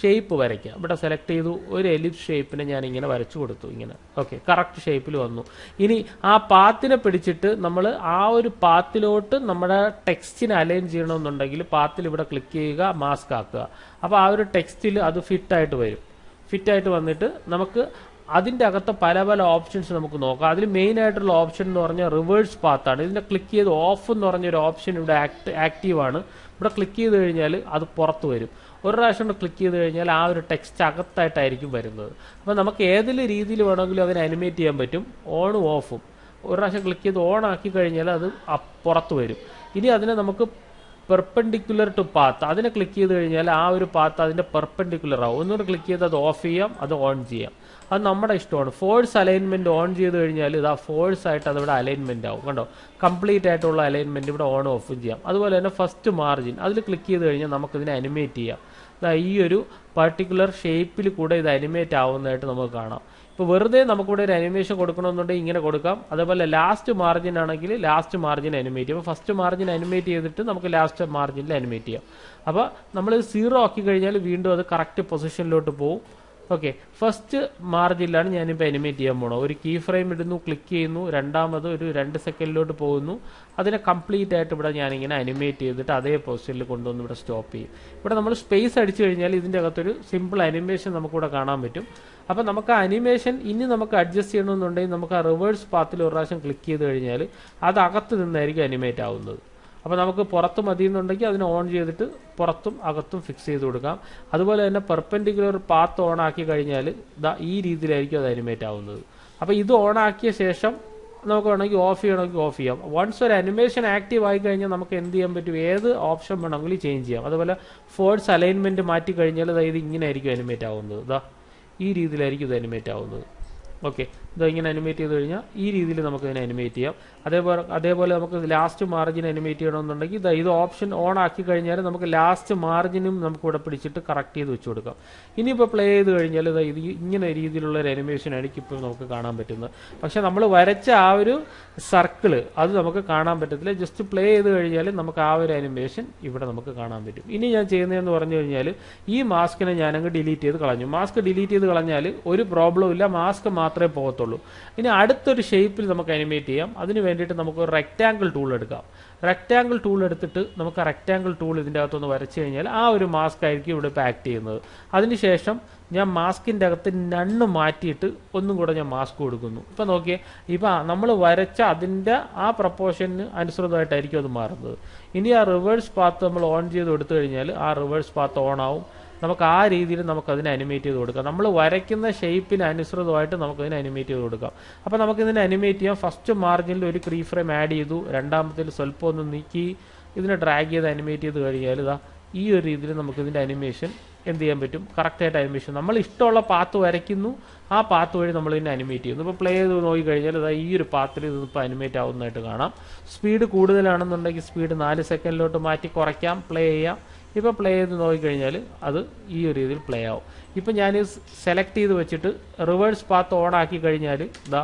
ഷേപ്പ് വരയ്ക്കാം. ഇവിടെ സെലക്ട് ചെയ്തു, ഒരു എലിപ്സ് ഷേപ്പിനെ ഞാൻ ഇങ്ങനെ വരച്ചു കൊടുത്തു. ഇങ്ങനെ ഓക്കെ, കറക്റ്റ് ഷേപ്പിൽ വന്നു. ഇനി ആ പാത്തിനെ പിടിച്ചിട്ട് നമ്മൾ ആ ഒരു പാത്തിലോട്ട് നമ്മുടെ ടെക്സ്റ്റിനെ അലൈൻ ചെയ്യണമെന്നുണ്ടെങ്കിൽ പാത്തിൽ ഇവിടെ ക്ലിക്ക് ചെയ്യുക, മാസ്ക് ആക്കുക. അപ്പോൾ ആ ഒരു ടെക്സ്റ്റിൽ അത് ഫിറ്റായിട്ട് വരും. ഫിറ്റായിട്ട് വന്നിട്ട് നമുക്ക് അതിൻ്റെ അകത്ത് പല പല ഓപ്ഷൻസ് നമുക്ക് നോക്കാം. അതിൽ മെയിൻ ആയിട്ടുള്ള ഓപ്ഷൻ എന്ന് പറഞ്ഞാൽ റിവേഴ്സ് പാത്താണ്. ഇതിനെ ക്ലിക്ക് ചെയ്ത് ഓഫ് എന്ന് പറഞ്ഞൊരു ഓപ്ഷൻ ഇവിടെ ആക്റ്റീവാണ്. ഇവിടെ ക്ലിക്ക് ചെയ്ത് കഴിഞ്ഞാൽ അത് പുറത്ത് വരും. ഒരു പ്രാവശ്യം ക്ലിക്ക് ചെയ്ത് കഴിഞ്ഞാൽ ആ ഒരു ടെക്സ്റ്റ് അകത്തായിട്ടായിരിക്കും വരുന്നത്. അപ്പോൾ നമുക്ക് ഏതെങ്കിലും രീതിയിൽ വേണമെങ്കിലും അതിനെ അനിമേറ്റ് ചെയ്യാൻ പറ്റും, ഓണും ഓഫും. ഒരു പ്രാവശ്യം ക്ലിക്ക് ചെയ്ത് ഓൺ ആക്കി കഴിഞ്ഞാൽ അത് പുറത്ത് വരും. ഇനി അതിനെ നമുക്ക് പെർപെൻഡിക്കുലർ ടു പാത്ത്, അതിനെ ക്ലിക്ക് ചെയ്ത് കഴിഞ്ഞാൽ ആ ഒരു പാത്ത് അതിൻ്റെ പെർപെൻഡിക്കുലർ ആവും. ഒന്നുകൂടെ ക്ലിക്ക് ചെയ്ത് അത് ഓഫ് ചെയ്യാം, അത് ഓൺ ചെയ്യാം. അത് നമ്മുടെ ഇഷ്ടമാണ്. ഫോഴ്സ് അലൈൻമെൻറ്റ് ഓൺ ചെയ്ത് കഴിഞ്ഞാൽ ഇത് ആ ഫോഴ്സ് ആയിട്ട് അതിവിടെ അലൈൻമെൻറ്റ് ആവും. കണ്ടോ, കംപ്ലീറ്റ് ആയിട്ടുള്ള അലൈൻമെൻറ്റ് ഇവിടെ ഓൺ ഓഫും ചെയ്യാം. അതുപോലെ തന്നെ ഫസ്റ്റ് മാർജിൻ അതിൽ ക്ലിക്ക് ചെയ്ത് കഴിഞ്ഞാൽ നമുക്കിതിനെ അനിമേറ്റ് ചെയ്യാം. ഈ ഒരു പർട്ടിക്കുലർ ഷേപ്പിൽ കൂടെ ഇത് അനിമേറ്റ് ആവുന്നതായിട്ട് നമുക്ക് കാണാം. ഇപ്പോൾ വെറുതെ നമുക്കിവിടെ ഒരു അനിമേഷൻ കൊടുക്കണമെന്നുണ്ടെങ്കിൽ ഇങ്ങനെ കൊടുക്കാം. അതേപോലെ ലാസ്റ്റ് മാർജിൻ ആണെങ്കിൽ ലാസ്റ്റ് മാർജിൻ അനിമേറ്റ് ചെയ്യും. അപ്പോൾ ഫസ്റ്റ് മാർജിൻ അനിമേറ്റ് ചെയ്തിട്ട് നമുക്ക് ലാസ്റ്റ് മാർജിനിൽ അനിമേറ്റ് ചെയ്യാം. അപ്പോൾ നമ്മൾ 0 ആക്കി കഴിഞ്ഞാൽ വീണ്ടും അത് കറക്റ്റ് പൊസിഷനിലോട്ട് പോകും. ഓക്കെ, ഫസ്റ്റ് മാർജിനിലാണ് ഞാനിപ്പോൾ അനിമേറ്റ് ചെയ്യാൻ പോകണം. ഒരു കീ ഫ്രെയിം ഇടുന്നു, ക്ലിക്ക് ചെയ്യുന്നു, രണ്ടാമത് ഒരു 2 സെക്കൻഡിലോട്ട് പോകുന്നു. അതിനെ കംപ്ലീറ്റ് ആയിട്ട് ഇവിടെ ഞാനിങ്ങനെ അനിമേറ്റ് ചെയ്തിട്ട് അതേ പൊസിഷനിൽ കൊണ്ടുവന്ന് ഇവിടെ സ്റ്റോപ്പ് ചെയ്യും. ഇവിടെ നമ്മൾ സ്പേസ് അടിച്ചു കഴിഞ്ഞാൽ ഇതിൻ്റെ അകത്തൊരു സിമ്പിൾ അനിമേഷൻ നമുക്കിവിടെ കാണാൻ പറ്റും. അപ്പോൾ നമുക്ക് ആ അനിമേഷൻ ഇനി നമുക്ക് അഡ്ജസ്റ്റ് ചെയ്യണമെന്നുണ്ടെങ്കിൽ നമുക്ക് ആ റിവേഴ്സ് പാത്തിൽ ഒരു പ്രാവശ്യം ക്ലിക്ക് ചെയ്ത് കഴിഞ്ഞാൽ അത് അകത്ത് നിന്നായിരിക്കും അനിമേറ്റ് ആവുന്നത്. അപ്പോൾ നമുക്ക് പുറത്ത് മതി എന്നുണ്ടെങ്കിൽ അതിനെ ഓൺ ചെയ്തിട്ട് പുറത്തും അകത്തും ഫിക്സ് ചെയ്ത് കൊടുക്കാം. അതുപോലെ തന്നെ പെർപെൻഡിക്കുലർ പാത്ത് ഓൺ ആക്കി കഴിഞ്ഞാൽ ഈ രീതിയിലായിരിക്കും അത് അനിമേറ്റ് ആവുന്നത്. അപ്പോൾ ഇത് ഓൺ ആക്കിയ ശേഷം നമുക്ക് വേണമെങ്കിൽ ഓഫ് ചെയ്യണമെങ്കിൽ ഓഫ് ചെയ്യാം. വൺസ് ഒരു അനിമേഷൻ ആക്റ്റീവ് ആയി കഴിഞ്ഞാൽ നമുക്ക് എന്ത് ചെയ്യാൻ പറ്റും, ഏത് ഓപ്ഷൻ വേണമെങ്കിലും ചേഞ്ച് ചെയ്യാം. അതുപോലെ ഫോഴ്സ് അലൈൻമെൻറ്റ് മാറ്റി കഴിഞ്ഞാൽ ഇത് ഇങ്ങനെ ആയിരിക്കും അനിമേറ്റ് ആവുന്നത്. ഈ രീതിയിലായിരിക്കും ഇത് അനിമേറ്റ് ആവുന്നത്. ഓക്കെ, ഇങ്ങനെ അനിമേറ്റ് ചെയ്ത് കഴിഞ്ഞാൽ ഈ രീതിയിൽ നമുക്ക് ഇതിനെ അനിമേറ്റ് ചെയ്യാം. അതേപോലെ നമുക്ക് ലാസ്റ്റ് മാർജിൻ അനിമേറ്റ് ചെയ്യണമെന്നുണ്ടെങ്കിൽ ഇത് ഓപ്ഷൻ ഓൺ ആക്കി കഴിഞ്ഞാൽ നമുക്ക് ലാസ്റ്റ് മാർജിനും നമുക്ക് ഇവിടെ പിടിച്ചിട്ട് കറക്റ്റ് ചെയ്ത് വെച്ച് കൊടുക്കാം. ഇനിയിപ്പോൾ പ്ലേ ചെയ്ത് കഴിഞ്ഞാൽ ഇത് ഇങ്ങനെ രീതിയിലുള്ള ഒരു അനിമേഷൻ ആയിരിക്കും ഇപ്പോൾ നമുക്ക് കാണാൻ പറ്റുന്നത്. പക്ഷേ നമ്മൾ വരച്ച ആ ഒരു സർക്കിള് അത് നമുക്ക് കാണാൻ പറ്റത്തില്ല. ജസ്റ്റ് പ്ലേ ചെയ്ത് കഴിഞ്ഞാൽ നമുക്ക് ആ ഒരു അനിമേഷൻ ഇവിടെ നമുക്ക് കാണാൻ പറ്റും. ഇനി ഞാൻ ചെയ്യുന്നതെന്ന് പറഞ്ഞു കഴിഞ്ഞാൽ ഈ മാസ്കിനെ ഞാനങ്ങ് ഡിലീറ്റ് ചെയ്ത് കളഞ്ഞു. മാസ്ക് ഡിലീറ്റ് ചെയ്ത് കളഞ്ഞാൽ ഒരു പ്രോബ്ലം ഇല്ല, മാസ്ക് മാത്രമേ പോകത്തുള്ളൂ. ഇനി അടുത്തൊരു ഷേപ്പിൽ നമുക്ക് അനിമേറ്റ് ചെയ്യാം. അതിന് വേണ്ടിയിട്ട് നമുക്ക് ഒരു റെക്റ്റാങ്കിൾ ടൂൾ എടുക്കാം. റെക്റ്റാങ്കിൾ ടൂൾ എടുത്തിട്ട് നമുക്ക് റെക്റ്റാങ്കിൾ ടൂൾ ഇതിൻ്റെ അകത്തൊന്ന് വരച്ച് കഴിഞ്ഞാൽ ആ ഒരു മാസ്ക് ആയിരിക്കും ഇവിടെ ഇപ്പോൾ ആക്ട് ചെയ്യുന്നത്. അതിനുശേഷം ഞാൻ മാസ്കിൻ്റെ അകത്ത് നണ്ണ് മാറ്റിയിട്ട് ഒന്നും കൂടെ ഞാൻ മാസ്ക് കൊടുക്കുന്നു. ഇപ്പം നോക്കിയേ, ഇപ്പം നമ്മൾ വരച്ച അതിൻ്റെ ആ പ്രപ്പോർഷന് അനുസൃതമായിട്ടായിരിക്കും അത് മാറുന്നത്. ഇനി ആ റിവേഴ്സ് പാത്ത് നമ്മൾ ഓൺ ചെയ്ത് കൊടുത്തു കഴിഞ്ഞാൽ ആ റിവേഴ്സ് പാത്ത് ഓൺ ആവും. നമുക്ക് ആ രീതിയിൽ നമുക്കതിനെ അനിമേറ്റ് ചെയ്ത് കൊടുക്കാം. നമ്മൾ വരയ്ക്കുന്ന ഷേപ്പിന് അനുസൃതമായിട്ട് നമുക്കതിനെ അനിമേറ്റ് ചെയ്ത് കൊടുക്കാം. അപ്പോൾ നമുക്കിതിനെ അനിമേറ്റ് ചെയ്യാം. ഫസ്റ്റ് മാർജിനിൽ ഒരു കീ ഫ്രെയിം ആഡ് ചെയ്തു, രണ്ടാമത്തിൽ സ്വല്പം ഒന്ന് നീക്കി ഇതിനെ ഡ്രാഗ് ചെയ്ത് അനിമേറ്റ് ചെയ്ത് കഴിഞ്ഞാൽ ഈ ഒരു രീതിയിൽ നമുക്കിതിൻ്റെ അനിമേഷൻ എന്ത് ചെയ്യാൻ പറ്റും, കറക്റ്റായിട്ട് അനിമേഷൻ നമ്മൾ ഇഷ്ടമുള്ള പാത്ത് വരയ്ക്കുന്നു, ആ പാത്ത് വഴി നമ്മൾ ഇതിനെ അനിമേറ്റ് ചെയ്യുന്നു. ഇപ്പോൾ പ്ലേ ചെയ്ത് നോക്കി കഴിഞ്ഞാൽ ഈ ഒരു പാത്തിൽ ഇതിപ്പോൾ അനിമേറ്റ് ആവുന്നതായിട്ട് കാണാം. സ്പീഡ് കൂടുതലാണെന്നുണ്ടെങ്കിൽ സ്പീഡ് 4 സെക്കൻഡിലോട്ട് മാറ്റി കുറയ്ക്കാം, പ്ലേ ചെയ്യാം. ഇപ്പോൾ പ്ലേ ചെയ്ത് നോക്കിക്കഴിഞ്ഞാൽ അത് ഈ ഒരു രീതിയിൽ പ്ലേ ആവും. ഇപ്പം ഞാൻ സെലക്ട് ചെയ്ത് വെച്ചിട്ട് റിവേഴ്സ് പാത്ത് ഓൺ ആക്കി കഴിഞ്ഞാൽ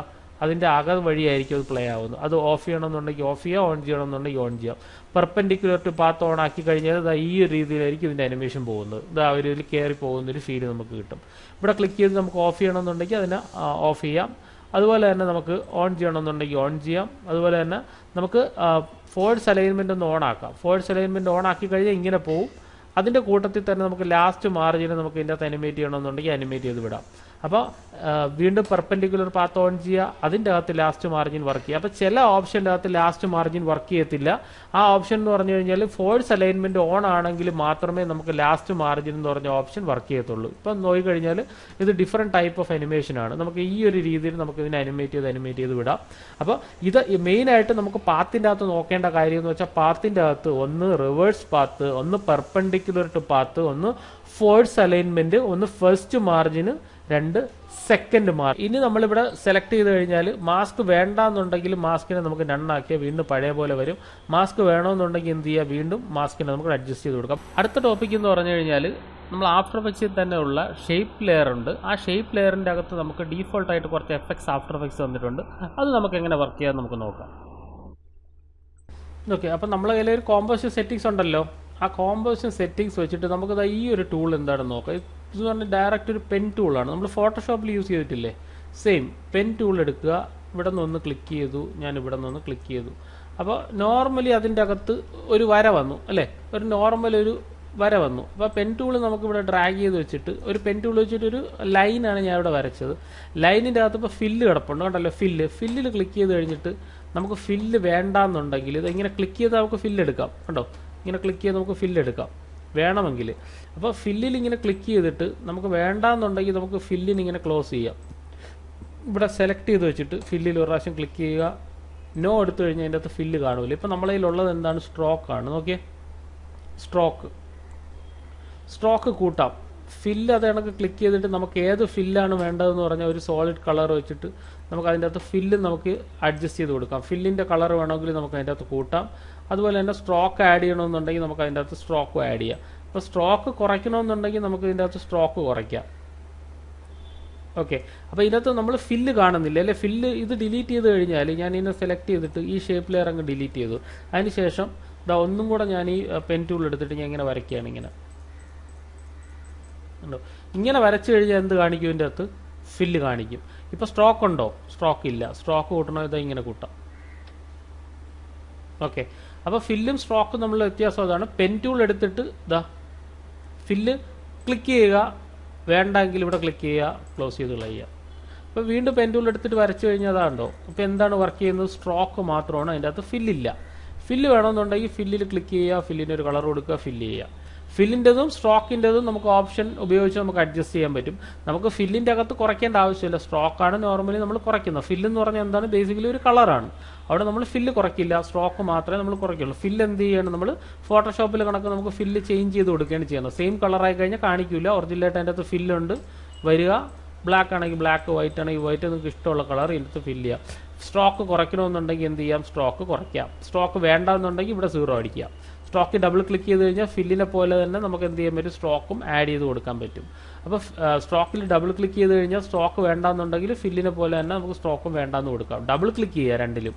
അതിൻ്റെ വഴിയായിരിക്കും അത് പ്ലേ ആവുന്നത്. അത് ഓഫ് ചെയ്യണമെന്നുണ്ടെങ്കിൽ ഓഫ് ചെയ്യാം, ഓൺ ചെയ്യണമെന്നുണ്ടെങ്കിൽ ഓൺ ചെയ്യാം. പെർപെൻഡിക്കുലർ ടു പാത്ത് ഓൺ ആക്കി കഴിഞ്ഞാൽ ഈ ഒരു രീതിയിലായിരിക്കും ഇതിൻ്റെ അനിമേഷൻ പോകുന്നത്. ആ ഒരു ഇതിൽ കയറി പോകുന്നൊരു ഫീൽ നമുക്ക് കിട്ടും. ഇവിടെ ക്ലിക്ക് ചെയ്ത് നമുക്ക് ഓഫ് ചെയ്യണമെന്നുണ്ടെങ്കിൽ അതിനെ ഓഫ് ചെയ്യാം. അതുപോലെ തന്നെ നമുക്ക് ഓൺ ചെയ്യണമെന്നുണ്ടെങ്കിൽ ഓൺ ചെയ്യാം. അതുപോലെ തന്നെ നമുക്ക് ഫോഴ്സ് അലൈൻമെൻറ്റ് ഒന്ന് ഓൺ ആക്കാം. ഫോഴ്സ് അലൈൻമെൻറ്റ് ഓൺ ആക്കി കഴിഞ്ഞാൽ ഇങ്ങനെ പോകും. അതിൻ്റെ കൂട്ടത്തിൽ തന്നെ നമുക്ക് ലാസ്റ്റ് മാർജിന് നമുക്ക് ഇതിൻ്റെ അകത്ത് അനിമേറ്റ് ചെയ്യണമെന്നുണ്ടെങ്കിൽ അനിമേറ്റ് ചെയ്ത് വിടാം. അപ്പോൾ വീണ്ടും പെർപെൻഡിക്കുലർ പാത്ത് ഓൺ ചെയ്യുക, അതിൻ്റെ അകത്ത് ലാസ്റ്റ് മാർജിൻ വർക്ക് ചെയ്യുക. അപ്പോൾ ചില ഓപ്ഷൻ്റെ അകത്ത് ലാസ്റ്റ് മാർജിൻ വർക്ക് ചെയ്യത്തില്ല. ആ ഓപ്ഷൻ എന്ന് പറഞ്ഞു കഴിഞ്ഞാൽ ഫോഴ്സ് അലൈൻമെൻറ്റ് ഓൺ ആണെങ്കിൽ മാത്രമേ നമുക്ക് ലാസ്റ്റ് മാർജിൻ എന്ന് പറഞ്ഞ ഓപ്ഷൻ വർക്ക് ചെയ്യത്തുള്ളൂ. ഇപ്പം നോക്കിക്കഴിഞ്ഞാൽ ഇത് ഡിഫറെൻറ്റ് ടൈപ്പ് ഓഫ് അനിമേഷനാണ്. നമുക്ക് ഈ ഒരു രീതിയിൽ നമുക്ക് ഇതിനെ അനിമേറ്റ് ചെയ്ത് വിടാം. അപ്പോൾ ഇത് മെയിനായിട്ട് നമുക്ക് പാത്തിൻ്റെ അകത്ത് നോക്കേണ്ട കാര്യം എന്ന് വെച്ചാൽ പാത്തിൻ്റെ അകത്ത് ഒന്ന് റിവേഴ്സ് പാത്ത്, ഒന്ന് പെർപെൻഡിക്കുലർ ടു പാത്ത്, ഒന്ന് ഫോഴ്സ് അലൈൻമെൻറ്റ്, ഒന്ന് ഫസ്റ്റ് മാർജിന്, 2 സെക്കൻഡ് മാർക്ക്. ഇനി നമ്മളിവിടെ സെലക്ട് ചെയ്ത് കഴിഞ്ഞാൽ മാസ്ക് വേണ്ടാന്നുണ്ടെങ്കിൽ മാസ്കിനെ നമുക്ക് നണ്ണാക്കിയാൽ വീണ്ടും പഴയ പോലെ വരും. മാസ്ക് വേണമെന്നുണ്ടെങ്കിൽ എന്ത് ചെയ്യുക, വീണ്ടും മാസ്കിനെ നമുക്ക് അഡ്ജസ്റ്റ് ചെയ്ത് കൊടുക്കാം. അടുത്ത ടോപ്പിക് എന്ന് പറഞ്ഞു കഴിഞ്ഞാൽ നമ്മൾ ആഫ്റ്റർ എഫക്ട്സിൽ തന്നെ ഉള്ള ഷേപ്പ് ലെയർ ഉണ്ട്. ആ ഷേപ്പ് ലെയറിൻ്റെ അകത്ത് നമുക്ക് ഡീഫോൾട്ടായിട്ട് കുറച്ച് എഫക്ട്സ് ആഫ്റ്റർ എഫക്ട്സ് വന്നിട്ടുണ്ട്. അത് നമുക്ക് എങ്ങനെ വർക്ക് ചെയ്യാൻ നമുക്ക് നോക്കാം. ഓക്കെ, അപ്പം നമ്മളെ കയ്യിൽ ഒരു കോമ്പോസിഷൻ സെറ്റിങ്സ് ഉണ്ടല്ലോ. ആ കോമ്പോസിഷൻ സെറ്റിങ്സ് വെച്ചിട്ട് നമുക്കത് ഈ ഒരു ടൂൾ എന്താണെന്ന് നോക്കാം. ഇത് പറഞ്ഞാൽ ഡയറക്റ്റ് ഒരു പെൻ ടൂളാണ്. നമ്മൾ ഫോട്ടോഷോപ്പിൽ യൂസ് ചെയ്തിട്ടില്ലേ, സെയിം പെൻ ടൂൾ എടുക്കുക. ഇവിടെ നിന്ന് ഒന്ന് ക്ലിക്ക് ചെയ്തു, ഞാൻ ഇവിടെ നിന്ന് ക്ലിക്ക് ചെയ്തു. അപ്പോൾ നോർമലി അതിൻ്റെ അകത്ത് ഒരു വര വന്നു അല്ലേ, ഒരു നോർമൽ ഒരു വര വന്നു. അപ്പോൾ പെൻ ടൂൾ നമുക്കിവിടെ ഡ്രാഗ് ചെയ്ത് വെച്ചിട്ട് ഒരു പെൻ ടൂൾ വെച്ചിട്ട് ഒരു ലൈനാണ് ഞാൻ ഇവിടെ വരച്ചത്. ലൈനിൻ്റെ അകത്ത് ഇപ്പോൾ ഫില്ല് കിടപ്പുണ്ട് കണ്ടല്ലോ. ഫില്ലിൽ ക്ലിക്ക് ചെയ്ത് കഴിഞ്ഞിട്ട് നമുക്ക് ഫില്ല് വേണ്ടാന്നുണ്ടെങ്കിൽ ഇത് ഇങ്ങനെ ക്ലിക്ക് ചെയ്ത് നമുക്ക് ഫില്ല് എടുക്കാം. കണ്ടോ, ഇങ്ങനെ ക്ലിക്ക് ചെയ്ത് നമുക്ക് ഫില്ല് എടുക്കാം വേണമെങ്കിൽ. അപ്പോൾ ഫില്ലിൽ ഇങ്ങനെ ക്ലിക്ക് ചെയ്തിട്ട് നമുക്ക് വേണ്ടാന്നുണ്ടെങ്കിൽ നമുക്ക് ഫില്ലിന് ഇങ്ങനെ ക്ലോസ് ചെയ്യാം. ഇവിടെ സെലക്ട് ചെയ്ത് വെച്ചിട്ട് ഫില്ലിൽ ഒരു പ്രാവശ്യം ക്ലിക്ക് ചെയ്യുക. നോ എടുത്തു കഴിഞ്ഞാൽ അതിൻ്റെ അകത്ത് ഫില്ല് കാണില്ല. ഇപ്പം നമ്മളെ കയ്യിലുള്ളത് എന്താണ്, സ്ട്രോക്കാണ്. നോക്കിയേ, സ്ട്രോക്ക് കൂട്ടാം. ഫില്ല് അത് കണക്ക് ക്ലിക്ക് ചെയ്തിട്ട് നമുക്ക് ഏത് ഫില്ലാണ് വേണ്ടതെന്ന് പറഞ്ഞാൽ ഒരു സോളിഡ് കളർ വെച്ചിട്ട് നമുക്ക് അതിൻ്റെ അകത്ത് ഫില്ല് നമുക്ക് അഡ്ജസ്റ്റ് ചെയ്ത് കൊടുക്കാം. ഫില്ലിൻ്റെ കളർ വേണമെങ്കിൽ നമുക്ക് അതിൻ്റെ അകത്ത് കൂട്ടാം. അതുപോലെ തന്നെ സ്ട്രോക്ക് ആഡ് ചെയ്യണമെന്നുണ്ടെങ്കിൽ നമുക്ക് അതിൻ്റെ അകത്ത് സ്ട്രോക്കും ആഡ് ചെയ്യാം. അപ്പോൾ സ്ട്രോക്ക് കുറയ്ക്കണമെന്നുണ്ടെങ്കിൽ നമുക്ക് ഇതിൻ്റെ അകത്ത് സ്ട്രോക്ക് കുറയ്ക്കാം. ഓക്കെ, അപ്പോൾ ഇതിനകത്ത് നമ്മൾ ഫില്ല് കാണുന്നില്ല അല്ലേ. ഫില്ല് ഇത് ഡിലീറ്റ് ചെയ്ത് കഴിഞ്ഞാൽ ഞാൻ ഇതിനെ സെലക്ട് ചെയ്തിട്ട് ഈ ഷേപ്പ് ലെയർ അങ്ങ് ഡിലീറ്റ് ചെയ്തു. അതിനുശേഷം ഇതാ ഒന്നും കൂടെ ഞാൻ ഈ പെൻ ടൂൾ എടുത്തിട്ട് ഞാൻ ഇങ്ങനെ വരയ്ക്കുകയാണ്. ഇങ്ങനെ വരച്ചു കഴിഞ്ഞാൽ എന്ത് കാണിക്കും, ഇതിൻ്റെ അകത്ത് ഫില്ല് കാണിക്കും. ഇപ്പോൾ സ്ട്രോക്ക് ഉണ്ടോ, സ്ട്രോക്ക് ഇല്ല. സ്ട്രോക്ക് കൂട്ടണോ, ഇതാ ഇങ്ങനെ കൂട്ടാം. ഓക്കെ, അപ്പോൾ ഫില്ലും സ്ട്രോക്കും തമ്മിലുള്ള വ്യത്യാസം അതാണ്. പെൻ ടൂൾ എടുത്തിട്ട് ഇതാ ഫില്ല് ക്ലിക്ക് ചെയ്യുക, വേണ്ടെങ്കിൽ ഇവിടെ ക്ലിക്ക് ചെയ്യുക, ക്ലോസ് ചെയ്ത് കളയുക. അപ്പോൾ വീണ്ടും പെൻ ടൂൾ എടുത്തിട്ട് വരച്ചു കഴിഞ്ഞാൽ അതാണ്ടോ. അപ്പോൾ എന്താണ് വർക്ക് ചെയ്യുന്നത്, സ്ട്രോക്ക് മാത്രമാണ്, അതിൻ്റെ അകത്ത് ഫില്ലില്ല. ഫില്ല് വേണമെന്നുണ്ടെങ്കിൽ ഫില്ലിൽ ക്ലിക്ക് ചെയ്യുക, ഫില്ലിന് ഒരു കളർ കൊടുക്കുക, ഫില്ല് ചെയ്യുക. ഫില്ലിൻ്റെതും സ്ട്രോക്കിൻ്റെതും നമുക്ക് ഓപ്ഷൻ ഉപയോഗിച്ച് നമുക്ക് അഡ്ജസ്റ്റ് ചെയ്യാൻ പറ്റും. നമുക്ക് ഫില്ലിൻ്റെ അകത്ത് കുറയ്ക്കേണ്ട ആവശ്യമില്ല. സ്ട്രോക്കാണ് നോർമലി നമ്മൾ കുറയ്ക്കുന്നത്. ഫില്ല് എന്ന് പറഞ്ഞാൽ എന്താണ്, ബേസിക്കലി ഒരു കളറാണ്. അവിടെ നമ്മൾ ഫില്ല് കുറയ്ക്കില്ല, സ്ട്രോക്ക് മാത്രമേ നമ്മൾ കുറയ്ക്കുള്ളൂ. ഫില്ല് എന്ത് ചെയ്യണം, നമ്മൾ ഫോട്ടോഷോപ്പിൽ കണക്ക് നമുക്ക് ഫില്ല് ചേഞ്ച് ചെയ്ത് കൊടുക്കുകയാണ് ചെയ്യുന്നത്. സെയിം കളറായി കഴിഞ്ഞാൽ കാണിക്കില്ല. ഒറിജിനലായിട്ട് അതിൻ്റെ അകത്ത് ഫില്ലുണ്ട് വരിക. ബ്ലാക്ക് ആണെങ്കിൽ ബ്ലാക്ക്, വൈറ്റ് ആണെങ്കിൽ വൈറ്റ്, നിങ്ങൾക്ക് ഇഷ്ടമുള്ള കളർ ഇതിനകത്ത് ഫില്ല് ചെയ്യാം. സ്ട്രോക്ക് കുറയ്ക്കണമെന്നുണ്ടെങ്കിൽ എന്ത് ചെയ്യാം, സ്ട്രോക്ക് കുറയ്ക്കാം. സ്ട്രോക്ക് വേണ്ടെന്നുണ്ടെങ്കിൽ ഇവിടെ 0 അടിക്കുക. സ്ട്രോക്ക് ഡബിൾ ക്ലിക്ക് ചെയ്ത് കഴിഞ്ഞാൽ ഫില്ലിനെ പോലെ തന്നെ നമുക്ക് എന്ത് ചെയ്യാൻ പറ്റും, സ്ട്രോക്കും ആഡ് ചെയ്ത് കൊടുക്കാൻ പറ്റും. അപ്പോൾ സ്ട്രോക്കിൽ ഡബിൾ ക്ലിക്ക് ചെയ്ത് കഴിഞ്ഞാൽ സ്ട്രോക്ക് വേണ്ടാന്നുണ്ടെങ്കിൽ ഫില്ലിനെ പോലെ തന്നെ നമുക്ക് സ്ട്രോക്കും വേണ്ടാന്ന് കൊടുക്കാം. ഡബിൾ ക്ലിക്ക് ചെയ്യുക, രണ്ടിലും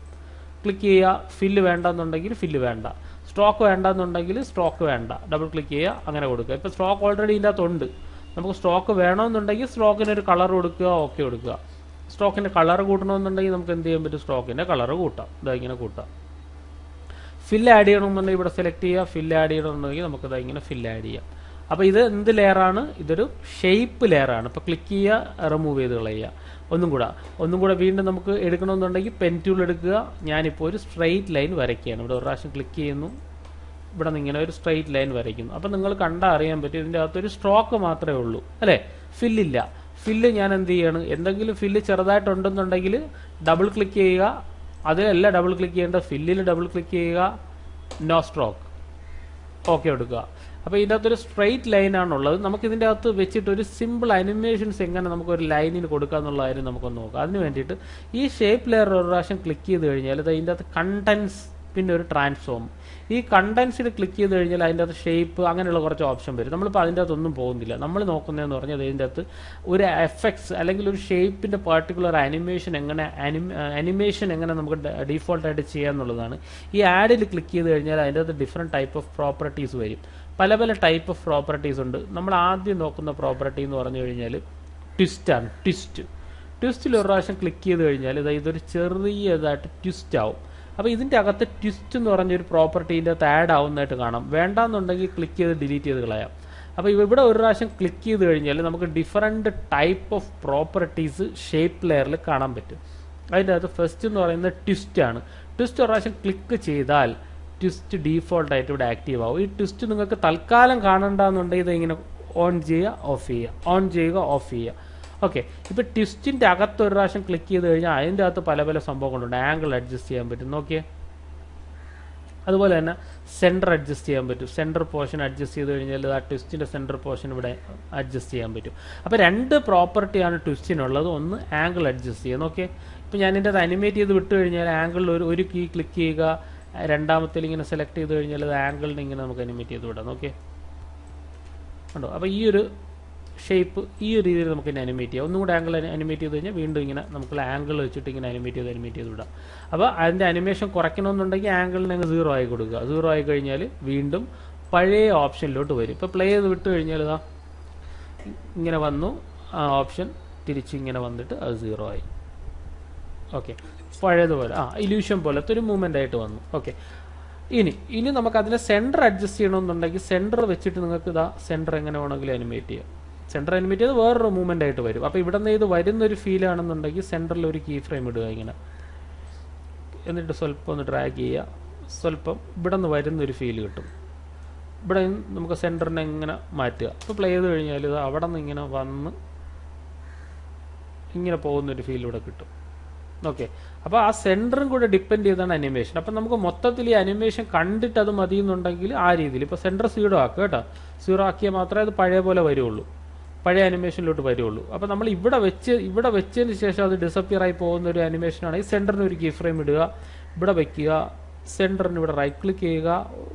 ക്ലിക്ക് ചെയ്യുക. ഫില്ല് വേണ്ടെന്നുണ്ടെങ്കിൽ ഫില്ല് വേണ്ട, സ്ട്രോക്ക് വേണ്ടെന്നുണ്ടെങ്കിൽ സ്ട്രോക്ക് വേണ്ട, ഡബിൾ ക്ലിക്ക് ചെയ്യുക, അങ്ങനെ കൊടുക്കുക. ഇപ്പോൾ സ്ട്രോക്ക് ഓൾറെഡി ഇതിൻ്റെ അകത്തുണ്ട്. നമുക്ക് സ്ട്രോക്ക് വേണമെന്നുണ്ടെങ്കിൽ സ്ട്രോക്കിന് ഒരു കളർ കൊടുക്കുക, ഓക്കെ കൊടുക്കുക. സ്ട്രോക്കിൻ്റെ കളർ കൂട്ടണമെന്നുണ്ടെങ്കിൽ നമുക്ക് എന്ത് ചെയ്യാൻ പറ്റും, സ്ട്രോക്കിൻ്റെ കളർ കൂട്ടാം. ഇതാ ഇങ്ങനെ കൂട്ടാം. ഫില്ല് ആഡ് ചെയ്യണമെന്നുണ്ടെങ്കിൽ ഇവിടെ സെലക്ട് ചെയ്യുക. ഫില്ല് ആഡ് ചെയ്യണമെന്നുണ്ടെങ്കിൽ നമുക്കിത് ഇങ്ങനെ ഫില്ല് ആഡ് ചെയ്യാം. അപ്പോൾ ഇത് എന്ത് ലെയറാണ്, ഇതൊരു ഷേപ്പ് ലെയറാണ്. ഇപ്പോൾ ക്ലിക്ക് ചെയ്യുക, റിമൂവ് ചെയ്ത് കളയുക. ഒന്നും കൂടെ വീണ്ടും നമുക്ക് എടുക്കണമെന്നുണ്ടെങ്കിൽ പെൻ ടൂൾ എടുക്കുക. ഞാനിപ്പോൾ ഒരു സ്ട്രെയിറ്റ് ലൈൻ വരയ്ക്കുകയാണ്. ഇവിടെ ഒരു പ്രാവശ്യം ക്ലിക്ക് ചെയ്യുന്നു, ഇവിടെ നിന്ന് ഇങ്ങനെ ഒരു സ്ട്രെയിറ്റ് ലൈൻ വരയ്ക്കുന്നു. അപ്പോൾ നിങ്ങൾ കണ്ടാൽ അറിയാൻ പറ്റും ഇതിൻ്റെ അകത്തൊരു സ്ട്രോക്ക് മാത്രമേ ഉള്ളൂ അല്ലേ, ഫില്ലില്ല. ഫില്ല് ഞാൻ എന്ത് ചെയ്യണം, എന്തെങ്കിലും ഫില്ല് ചെറുതായിട്ടുണ്ടെന്നുണ്ടെങ്കിൽ ഡബിൾ ക്ലിക്ക് ചെയ്യുക. അതിലല്ല ഡബിൾ ക്ലിക്ക് ചെയ്യേണ്ട, ഫില്ലിൽ ഡബിൾ ക്ലിക്ക് ചെയ്യുക, നോ സ്ട്രോക്ക്, ഓക്കെ എടുക്കുക. അപ്പോൾ ഇതിൻ്റെ അകത്തൊരു സ്ട്രെയിറ്റ് ലൈനാണുള്ളത്. നമുക്കിതിൻ്റെ അകത്ത് വെച്ചിട്ട് ഒരു സിമ്പിൾ അനിമേഷൻസ് എങ്ങനെ നമുക്കൊരു ലൈനിന് കൊടുക്കുക എന്നുള്ള കാര്യം നമുക്കൊന്ന് നോക്കാം. അതിന് വേണ്ടിയിട്ട് ഈ ഷേപ്പ് ലെയർ ഒരു പ്രാവശ്യം ക്ലിക്ക് ചെയ്ത് കഴിഞ്ഞാൽ ഇതിൻ്റെ അകത്ത് കണ്ടൻസ്, പിന്നെ ഒരു ട്രാൻസ്ഫോം. ഈ കണ്ടൻസിൽ ക്ലിക്ക് ചെയ്ത് കഴിഞ്ഞാൽ അതിൻ്റെ അകത്ത് ഷേപ്പ് അങ്ങനെയുള്ള കുറച്ച് ഓപ്ഷൻ വരും. നമ്മളിപ്പോൾ അതിൻ്റെ അകത്തൊന്നും പോകുന്നില്ല. നമ്മൾ നോക്കുന്നതെന്ന് പറഞ്ഞാൽ അതിൻ്റെ അകത്ത് ഒരു എഫക്ട്സ് അല്ലെങ്കിൽ ഒരു ഷേപ്പിൻ്റെ പർട്ടിക്കുലർ അനിമേഷൻ എങ്ങനെ നമുക്ക് ഡീഫോൾട്ടായിട്ട് ചെയ്യാന്നുള്ളതാണ്. ഈ ആഡിൽ ക്ലിക്ക് ചെയ്ത് കഴിഞ്ഞാൽ അതിൻ്റെ അകത്ത് ഡിഫറെൻറ്റ് ടൈപ്പ് ഓഫ് പ്രോപ്പർട്ടീസ് വരും. പല ടൈപ്പ് ഓഫ് പ്രോപ്പർട്ടീസ് ഉണ്ട്. നമ്മൾ ആദ്യം നോക്കുന്ന പ്രോപ്പർട്ടി എന്ന് പറഞ്ഞു കഴിഞ്ഞാൽ ട്വിസ്റ്റാണ്. ട്വിസ്റ്റിൽ ഒരു പ്രാവശ്യം ക്ലിക്ക് ചെയ്ത് കഴിഞ്ഞാൽ ഇതൊരു ചെറിയതായിട്ട് ട്വിസ്റ്റ് ആവും. അപ്പോൾ ഇതിൻ്റെ അകത്ത് ട്വിസ്റ്റ് എന്ന് പറഞ്ഞൊരു പ്രോപ്പർട്ടീൻ്റെ അകത്ത് ആഡ് ആവുന്നതായിട്ട് കാണാം. വേണ്ടാന്നുണ്ടെങ്കിൽ ക്ലിക്ക് ചെയ്ത് ഡിലീറ്റ് ചെയ്ത് കളയാം. അപ്പോൾ ഇവിടെ ഒരു പ്രാവശ്യം ക്ലിക്ക് ചെയ്ത് കഴിഞ്ഞാൽ നമുക്ക് different type of properties shape ലെയറിൽ കാണാൻ പറ്റും. അതിൻ്റെ അകത്ത് ഫസ്റ്റ് എന്ന് പറയുന്നത് ട്വിസ്റ്റാണ്. ട്വിസ്റ്റ് ഒരു പ്രാവശ്യം ക്ലിക്ക് ചെയ്താൽ ട്വിസ്റ്റ് ഡീഫോൾട്ടായിട്ട് ഇവിടെ ആക്റ്റീവ് ആവും. ഈ ട്വിസ്റ്റ് നിങ്ങൾക്ക് തൽക്കാലം കാണണ്ടെന്നുണ്ടെങ്കിൽ ഇതിങ്ങനെ ഓൺ ചെയ്യുക, ഓഫ് ചെയ്യുക, ഓൺ ചെയ്യുക, ഓഫ് ചെയ്യുക. ഓക്കെ, ഇപ്പോൾ ട്വിസ്റ്റിൻ്റെ അകത്ത് ഒരു പ്രാവശ്യം ക്ലിക്ക് ചെയ്ത് കഴിഞ്ഞാൽ അതിൻ്റെ അകത്ത് പല സംഭവങ്ങളുണ്ട്. ആംഗിൾ അഡ്ജസ്റ്റ് ചെയ്യാൻ പറ്റും, നോക്കിയേ. അതുപോലെ തന്നെ സെൻറ്റർ അഡ്ജസ്റ്റ് ചെയ്യാൻ പറ്റും. സെൻറ്റർ പോർഷൻ അഡ്ജസ്റ്റ് ചെയ്ത് കഴിഞ്ഞാൽ ആ ട്വിസ്റ്റിൻ്റെ സെൻറ്റർ പോർഷൻ ഇവിടെ അഡ്ജസ്റ്റ് ചെയ്യാൻ പറ്റും. അപ്പോൾ 2 പ്രോപ്പർട്ടിയാണ് ട്വിസ്റ്റിനുള്ളത്. ഒന്ന് ആംഗിൾ അഡ്ജസ്റ്റ് ചെയ്യുക. ഓക്കെ, ഇപ്പോൾ ഞാൻ ഇതിൻ്റെ അത് അനിമേറ്റ് ചെയ്ത് വിട്ട് കഴിഞ്ഞാൽ ആംഗിളിൽ ഒരു കീ ക്ലിക്ക് ചെയ്യുക, രണ്ടാമത്തിൽ ഇങ്ങനെ സെലക്ട് ചെയ്ത് കഴിഞ്ഞാൽ അത് ആംഗിളിന് ഇങ്ങനെ നമുക്ക് അനിമേറ്റ് ചെയ്ത് വിടാം. ഓക്കെ, കണ്ടോ? അപ്പോൾ ഈ ഒരു ഷേപ്പ് ഈ ഒരു രീതിയിൽ നമുക്ക് ഇനി അനിമേറ്റ് ചെയ്യാം. ഒന്നും കൂടെ ആംഗിൾ അനിമേറ്റ് ചെയ്ത് കഴിഞ്ഞാൽ വീണ്ടും ഇങ്ങനെ നമുക്ക് ആംഗിൾ വെച്ചിട്ട് ഇങ്ങനെ അനിമേറ്റ് ചെയ്ത് വിടാം. അപ്പോൾ അതിൻ്റെ അനിമേഷൻ കുറയ്ക്കണമെന്നുണ്ടെങ്കിൽ ആംഗിളിന് അങ്ങ് 0 ആയി കൊടുക്കുക. 0 ആയി കഴിഞ്ഞാൽ വീണ്ടും പഴയ ഓപ്ഷനിലോട്ട് വരും. ഇപ്പോൾ പ്ലേ ചെയ്ത് വിട്ട് കഴിഞ്ഞാൽ ഇതാ ഇങ്ങനെ വന്നു, ആ ഓപ്ഷൻ തിരിച്ചിങ്ങനെ വന്നിട്ട് അത് 0 ആയി. ഓക്കെ, പഴയതുപോലെ ഇല്യൂഷൻ പോലത്തെ ഒരു മൂവ്മെൻ്റ് ആയിട്ട് വന്നു. ഓക്കെ, ഇനി നമുക്ക് അതിനെ സെൻറ്റർ അഡ്ജസ്റ്റ് ചെയ്യണമെന്നുണ്ടെങ്കിൽ സെൻറ്റർ വെച്ചിട്ട് നിങ്ങൾക്ക് ഇതാ സെൻറ്റർ എങ്ങനെ വേണമെങ്കിലും അനിമേറ്റ് ചെയ്യാം. സെൻറ്റർ അനിമേറ്റ് ചെയ്ത് വേറൊരു മൂവ്മെൻ്റ് ആയിട്ട് വരും. അപ്പോൾ ഇവിടെ നിന്ന് ഇത് വരുന്നൊരു ഫീലാണെന്നുണ്ടെങ്കിൽ സെൻറ്ററിൽ ഒരു കീ ഫ്രെയിം ഇടുക ഇങ്ങനെ, എന്നിട്ട് സ്വല്പം ഒന്ന് ഡ്രാഗ് ചെയ്യുക. സ്വല്പം ഇവിടെ നിന്ന് വരുന്നൊരു ഫീൽ കിട്ടും. ഇവിടെ നമുക്ക് സെൻറ്ററിനെ ഇങ്ങനെ മാറ്റുക. അപ്പോൾ പ്ലേ ചെയ്ത് കഴിഞ്ഞാൽ ഇത് അവിടെ നിന്ന് ഇങ്ങനെ വന്ന് ഇങ്ങനെ പോകുന്നൊരു ഫീൽ ഇവിടെ കിട്ടും. ഓക്കെ, അപ്പോൾ ആ സെൻറ്ററും കൂടെ ഡിപ്പെൻഡ് ചെയ്താണ് അനിമേഷൻ. അപ്പം നമുക്ക് മൊത്തത്തിൽ ഈ അനിമേഷൻ കണ്ടിട്ട് അത് മതിയെന്നുണ്ടെങ്കിൽ ആ രീതിയിൽ ഇപ്പോൾ സെൻറ്റർ 0 ആക്കുക കേട്ടോ. 0 ആക്കിയാൽ മാത്രമേ അത് പഴയ പോലെ വരുള്ളൂ, പഴയ അനിമേഷനിലോട്ട് വരുള്ളൂ. അപ്പോൾ നമ്മൾ ഇവിടെ വെച്ചതിന് ശേഷം അത് ഡിസപ്പിയർ ആയി പോകുന്ന ഒരു അനിമേഷനാണെങ്കിൽ സെൻറ്ററിന് ഒരു കീ ഫ്രെയിം ഇടുക, ഇവിടെ വയ്ക്കുക, സെൻറ്ററിന് ഇവിടെ റൈറ്റ് ക്ലിക്ക് ചെയ്യുക,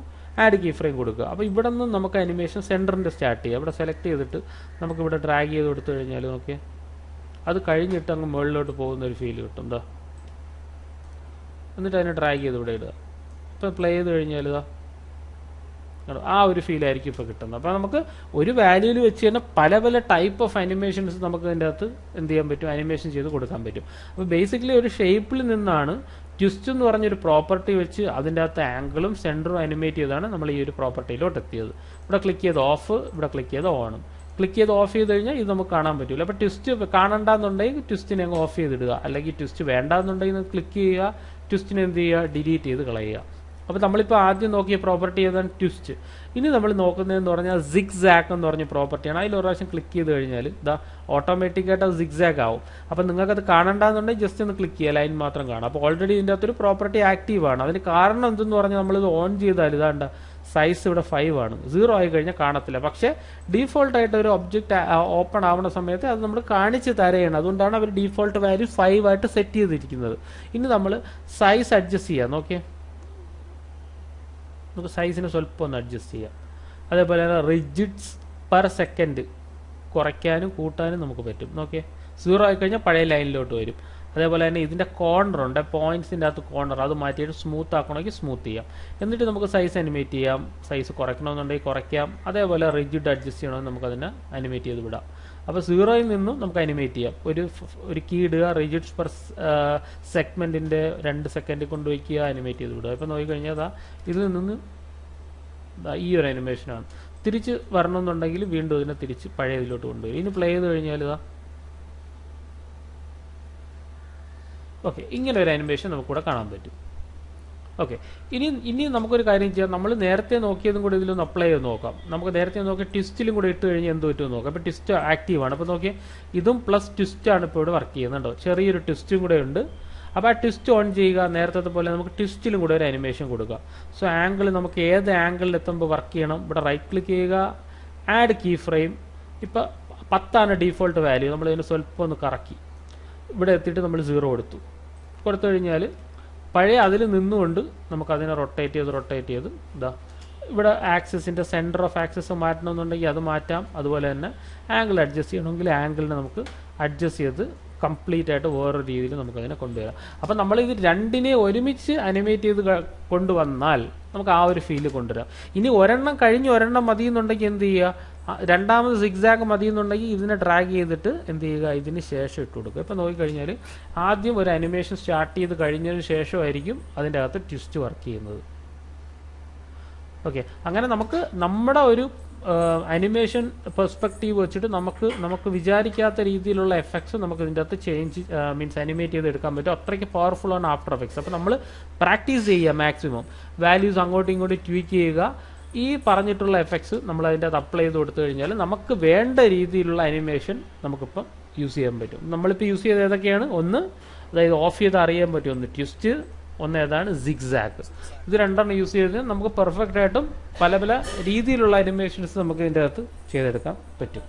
ആഡ് കീ ഫ്രെയിം കൊടുക്കുക. അപ്പോൾ ഇവിടെ നിന്ന് നമുക്ക് അനിമേഷൻ സെൻറ്ററിൻ്റെ സ്റ്റാർട്ട് ചെയ്യുക. ഇവിടെ സെലക്ട് ചെയ്തിട്ട് നമുക്കിവിടെ ഡ്രാഗ് ചെയ്ത് കൊടുത്തു കഴിഞ്ഞാൽ നോക്കിയാൽ അത് കഴിഞ്ഞിട്ട് അങ്ങ് മുകളിലോട്ട് പോകുന്ന ഒരു ഫീൽ കിട്ടും. എന്താ, എന്നിട്ട് അതിനെ ഡ്രാഗ് ചെയ്ത് ഇവിടെ ഇടുക. ഇപ്പോൾ പ്ലേ ചെയ്ത് കഴിഞ്ഞാൽ ഇതാ ആ ഒരു ഫീലായിരിക്കും ഇപ്പോൾ കിട്ടുന്നത്. അപ്പോൾ നമുക്ക് ഒരു വാല്യൂവിൽ വെച്ച് തന്നെ പല പല ടൈപ്പ് ഓഫ് അനിമേഷൻസ് നമുക്ക് അതിൻ്റെ അകത്ത് എന്ത് ചെയ്യാൻ പറ്റും, അനിമേഷൻ ചെയ്ത് കൊടുക്കാൻ പറ്റും. അപ്പോൾ ബേസിക്കലി ഒരു ഷേപ്പിൽ നിന്നാണ് ട്വിസ്റ്റ് എന്ന് പറഞ്ഞൊരു പ്രോപ്പർട്ടി വെച്ച് അതിൻ്റെ അകത്ത് ആംഗിളും സെൻറ്ററും അനിമേറ്റ് ചെയ്താണ് നമ്മൾ ഈ ഒരു പ്രോപ്പർട്ടിയിലോട്ട് എത്തിയത്. ഇവിടെ ക്ലിക്ക് ചെയ്ത് ഓഫ്, ഇവിടെ ക്ലിക്ക് ചെയ്ത് ഓണും. ക്ലിക്ക് ചെയ്ത് ഓഫ് ചെയ്ത് കഴിഞ്ഞാൽ ഇത് നമുക്ക് കാണാൻ പറ്റില്ല. അപ്പോൾ ട്വിസ്റ്റ് കാണണ്ടെന്നുണ്ടെങ്കിൽ ട്വിസ്റ്റിനെ അങ്ങ് ഓഫ് ചെയ്തിടുക, അല്ലെങ്കിൽ ട്വിസ്റ്റ് വേണ്ടാന്നുണ്ടെങ്കിൽ ക്ലിക്ക് ചെയ്യുക, ട്വിസ്റ്റിനെ എന്ത് ചെയ്യുക, ഡിലീറ്റ് ചെയ്ത് കളയുക. അപ്പോൾ നമ്മളിപ്പോൾ ആദ്യം നോക്കിയ പ്രോപ്പർട്ടി ഏതാണ്, ട്വിസ്റ്റ്. ഇനി നമ്മൾ നോക്കുന്നതെന്ന് പറഞ്ഞാൽ സിഗ്സാഗ് എന്ന് പറഞ്ഞ പ്രോപ്പർട്ടിയാണ്. അതിൽ ഒരു പ്രാവശ്യം ക്ലിക്ക് ചെയ്ത് കഴിഞ്ഞാൽ ഇതാ ഓട്ടോമാറ്റിക്കായിട്ട് അത് സിഗ്സാഗ് ആവും. അപ്പോൾ നിങ്ങൾക്കത് കാണണ്ടെന്നുണ്ടെങ്കിൽ ജസ്റ്റ് ഒന്ന് ക്ലിക്ക് ചെയ്യുക, ലൈൻ മാത്രം കാണാം. അപ്പോൾ ഓൾറെഡി ഇതിൻ്റെ അകത്തൊരു പ്രോപ്പർട്ടി ആക്റ്റീവ് ആണ്. അതിന് കാരണം എന്തെന്ന് പറഞ്ഞാൽ നമ്മളിത് ഓൺ ചെയ്താൽ ഇതാണ്ട സൈസ് ഇവിടെ 5 ആണ്, 0 ആയി കഴിഞ്ഞാൽ കാണത്തില്ല. പക്ഷേ ഡീഫോൾട്ടായിട്ട് ഒരു ഒബ്ജക്റ്റ് ഓപ്പൺ ആവുന്ന സമയത്ത് അത് നമ്മൾ കാണിച്ച് തരയാണ്. അതുകൊണ്ടാണ് അവർ ഡീഫോൾട്ട് വാല്യൂ 5 ആയിട്ട് സെറ്റ് ചെയ്തിരിക്കുന്നത്. ഇനി നമ്മൾ സൈസ് അഡ്ജസ്റ്റ് ചെയ്യാം. നോക്കിയേ, നമുക്ക് സൈസിന് സ്വല്പം ഒന്ന് അഡ്ജസ്റ്റ് ചെയ്യാം. അതേപോലെ തന്നെ റിജിഡ്സ് പെർ സെക്കൻഡ് കുറയ്ക്കാനും കൂട്ടാനും നമുക്ക് പറ്റും. നോക്കിയേ, 0 ആയിക്കഴിഞ്ഞാൽ പഴയ ലൈനിലോട്ട് വരും. അതേപോലെ തന്നെ ഇതിൻ്റെ കോർണറുണ്ട്, പോയിന്റ്സിൻ്റെ അകത്ത് കോർണർ, അത് മാറ്റിയിട്ട് സ്മൂത്ത് ആക്കണമെങ്കിൽ സ്മൂത്ത് ചെയ്യാം. എന്നിട്ട് നമുക്ക് സൈസ് അനിമേറ്റ് ചെയ്യാം. സൈസ് കുറയ്ക്കണമെന്നുണ്ടെങ്കിൽ കുറയ്ക്കാം. അതേപോലെ റിജിഡ് അഡ്ജസ്റ്റ് ചെയ്യണമെങ്കിൽ നമുക്കതിനെ അനിമേറ്റ് ചെയ്ത് വിടാം. അപ്പോൾ 0യിൽ നിന്നും നമുക്ക് അനിമേറ്റ് ചെയ്യാം. ഒരു കീ ഇടുക, റിജിഡ്സ് പെർ സെഗ്മെൻറ്റിൻ്റെ 2 സെക്കൻഡ് കൊണ്ടുവയ്ക്കുക, അനിമേറ്റ് ചെയ്ത് വിടുക. ഇപ്പോൾ നോക്കിക്കഴിഞ്ഞാൽ അതാ ഇതിൽ നിന്ന് ഈ ഒരു അനിമേഷനാണ്. തിരിച്ച് വരണമെന്നുണ്ടെങ്കിൽ വീണ്ടും ഇതിനെ തിരിച്ച് പഴയ ഇതിലോട്ട് കൊണ്ടുവരും. ഇനി പ്ലേ ചെയ്ത് കഴിഞ്ഞാൽ ഇതാ ഓക്കെ, ഇങ്ങനെ ഒരു അനിമേഷൻ നമുക്കിവിടെ കാണാൻ പറ്റും. ഓക്കെ, ഇനി നമുക്കൊരു കാര്യം ചെയ്യാം. നമ്മൾ നേരത്തെ നോക്കിയതും കൂടി ഇതിലൊന്ന് അപ്ലൈ ചെയ്ത് നോക്കാം. നമുക്ക് നേരത്തെ നോക്കിയ ട്വിസ്റ്റിലും കൂടി ഇട്ട് കഴിഞ്ഞാൽ എന്ത് പറ്റുമെന്ന് നോക്കാം. അപ്പോൾ ട്വിസ്റ്റ് ആക്റ്റീവാണ്. അപ്പോൾ നോക്കിയാൽ ഇതും പ്ലസ് ട്വിസ്റ്റാണ് ഇപ്പോൾ ഇവിടെ വർക്ക് ചെയ്യുന്നുണ്ടോ, ചെറിയൊരു ട്വിസ്റ്റും കൂടെ ഉണ്ട്. അപ്പോൾ ആ ട്വിസ്റ്റ് ഓൺ ചെയ്യുക. നേരത്തെ പോലെ നമുക്ക് ട്വിസ്റ്റിലും കൂടെ ഒരു അനിമേഷൻ കൊടുക്കുക. സോ ആംഗിൾ നമുക്ക് ഏത് ആംഗിളിൽ എത്തുമ്പോൾ വർക്ക് ചെയ്യണം, ഇവിടെ റൈറ്റ് ക്ലിക്ക് ചെയ്യുക, ആഡ് കീ ഫ്രെയിം. ഇപ്പോൾ 10 ഡീഫോൾട്ട് വാല്യൂ. നമ്മളിതിന് സ്വല്പം ഒന്ന് കറക്കി ഇവിടെ എത്തിയിട്ട് നമ്മൾ 0 കൊടുത്തു കഴിഞ്ഞാൽ പഴയ അതിൽ നിന്നുകൊണ്ട് നമുക്കതിനെ റൊട്ടേറ്റ് ചെയ്ത് ഇതാ ഇവിടെ ആക്സിസിൻ്റെ സെൻറ്റർ ഓഫ് ആക്സിസ് മാറ്റണമെന്നുണ്ടെങ്കിൽ അത് മാറ്റാം. അതുപോലെ തന്നെ ആംഗിൾ അഡ്ജസ്റ്റ് ചെയ്യണമെങ്കിൽ ആംഗിളിനെ നമുക്ക് അഡ്ജസ്റ്റ് ചെയ്ത് കംപ്ലീറ്റ് ആയിട്ട് വേറൊരു രീതിയിൽ നമുക്കതിനെ കൊണ്ടുവരാം. അപ്പം നമ്മളിത് രണ്ടിനെ ഒരുമിച്ച് അനിമേറ്റ് ചെയ്ത് കൊണ്ടുവന്നാൽ നമുക്ക് ആ ഒരു ഫീല് കൊണ്ടുവരാം. ഇനി ഒരെണ്ണം കഴിഞ്ഞ് ഒരെണ്ണം മതിയെന്നുണ്ടെങ്കിൽ എന്ത് ചെയ്യുക, രണ്ടാമത് സിഗ്സാഗ് മതിയെന്നുണ്ടെങ്കിൽ ഇതിനെ ഡ്രാഗ് ചെയ്തിട്ട് എന്ത് ചെയ്യുക, ഇതിന് ശേഷം ഇട്ട് കൊടുക്കുക. ഇപ്പം നോക്കിക്കഴിഞ്ഞാൽ ആദ്യം ഒരു അനിമേഷൻ സ്റ്റാർട്ട് ചെയ്ത് കഴിഞ്ഞതിന് ശേഷമായിരിക്കും അതിൻ്റെ അകത്ത് ട്വിസ്റ്റ് വർക്ക് ചെയ്യുന്നത്. ഓക്കെ, അങ്ങനെ നമുക്ക് നമ്മുടെ ഒരു അനിമേഷൻ പെർസ്പെക്റ്റീവ് വെച്ചിട്ട് നമുക്ക് വിചാരിക്കാത്ത രീതിയിലുള്ള എഫക്ട്സ് നമുക്ക് ഇതിൻ്റെ അകത്ത് മീൻസ് അനിമേറ്റ് ചെയ്ത് എടുക്കാൻ പറ്റും. അത്രയ്ക്ക് പവർഫുൾ ആണ് ആഫ്റ്റർ എഫക്ട്സ്. അപ്പോൾ നമ്മൾ പ്രാക്ടീസ് ചെയ്യുക, മാക്സിമം വാല്യൂസ് അങ്ങോട്ടും ഇങ്ങോട്ടും ട്വീക്ക് ചെയ്യുക. ഈ പറഞ്ഞിട്ടുള്ള എഫക്ട്സ് നമ്മൾ അതിൻ്റെ അത് അപ്ലൈ ചെയ്ത് കൊടുത്തു കഴിഞ്ഞാൽ നമുക്ക് വേണ്ട രീതിയിലുള്ള അനിമേഷൻ നമുക്കിപ്പം യൂസ് ചെയ്യാൻ പറ്റും. നമ്മളിപ്പോൾ യൂസ് ചെയ്ത് ഏതൊക്കെയാണ്, ഒന്ന് അതായത് ഓഫ് ചെയ്ത് അറിയാൻ പറ്റും, ഒന്ന് ട്വിസ്റ്റ്, ഒന്ന് ഏതാണ് സിഗ്സാഗ്. ഇത് രണ്ടെണ്ണം യൂസ് ചെയ്ത് നമുക്ക് പെർഫെക്റ്റ് ആയിട്ടും പല പല രീതിയിലുള്ള അനിമേഷൻസ് നമുക്ക് ഇതിൻ്റെ അകത്ത് ചെയ്തെടുക്കാൻ പറ്റും.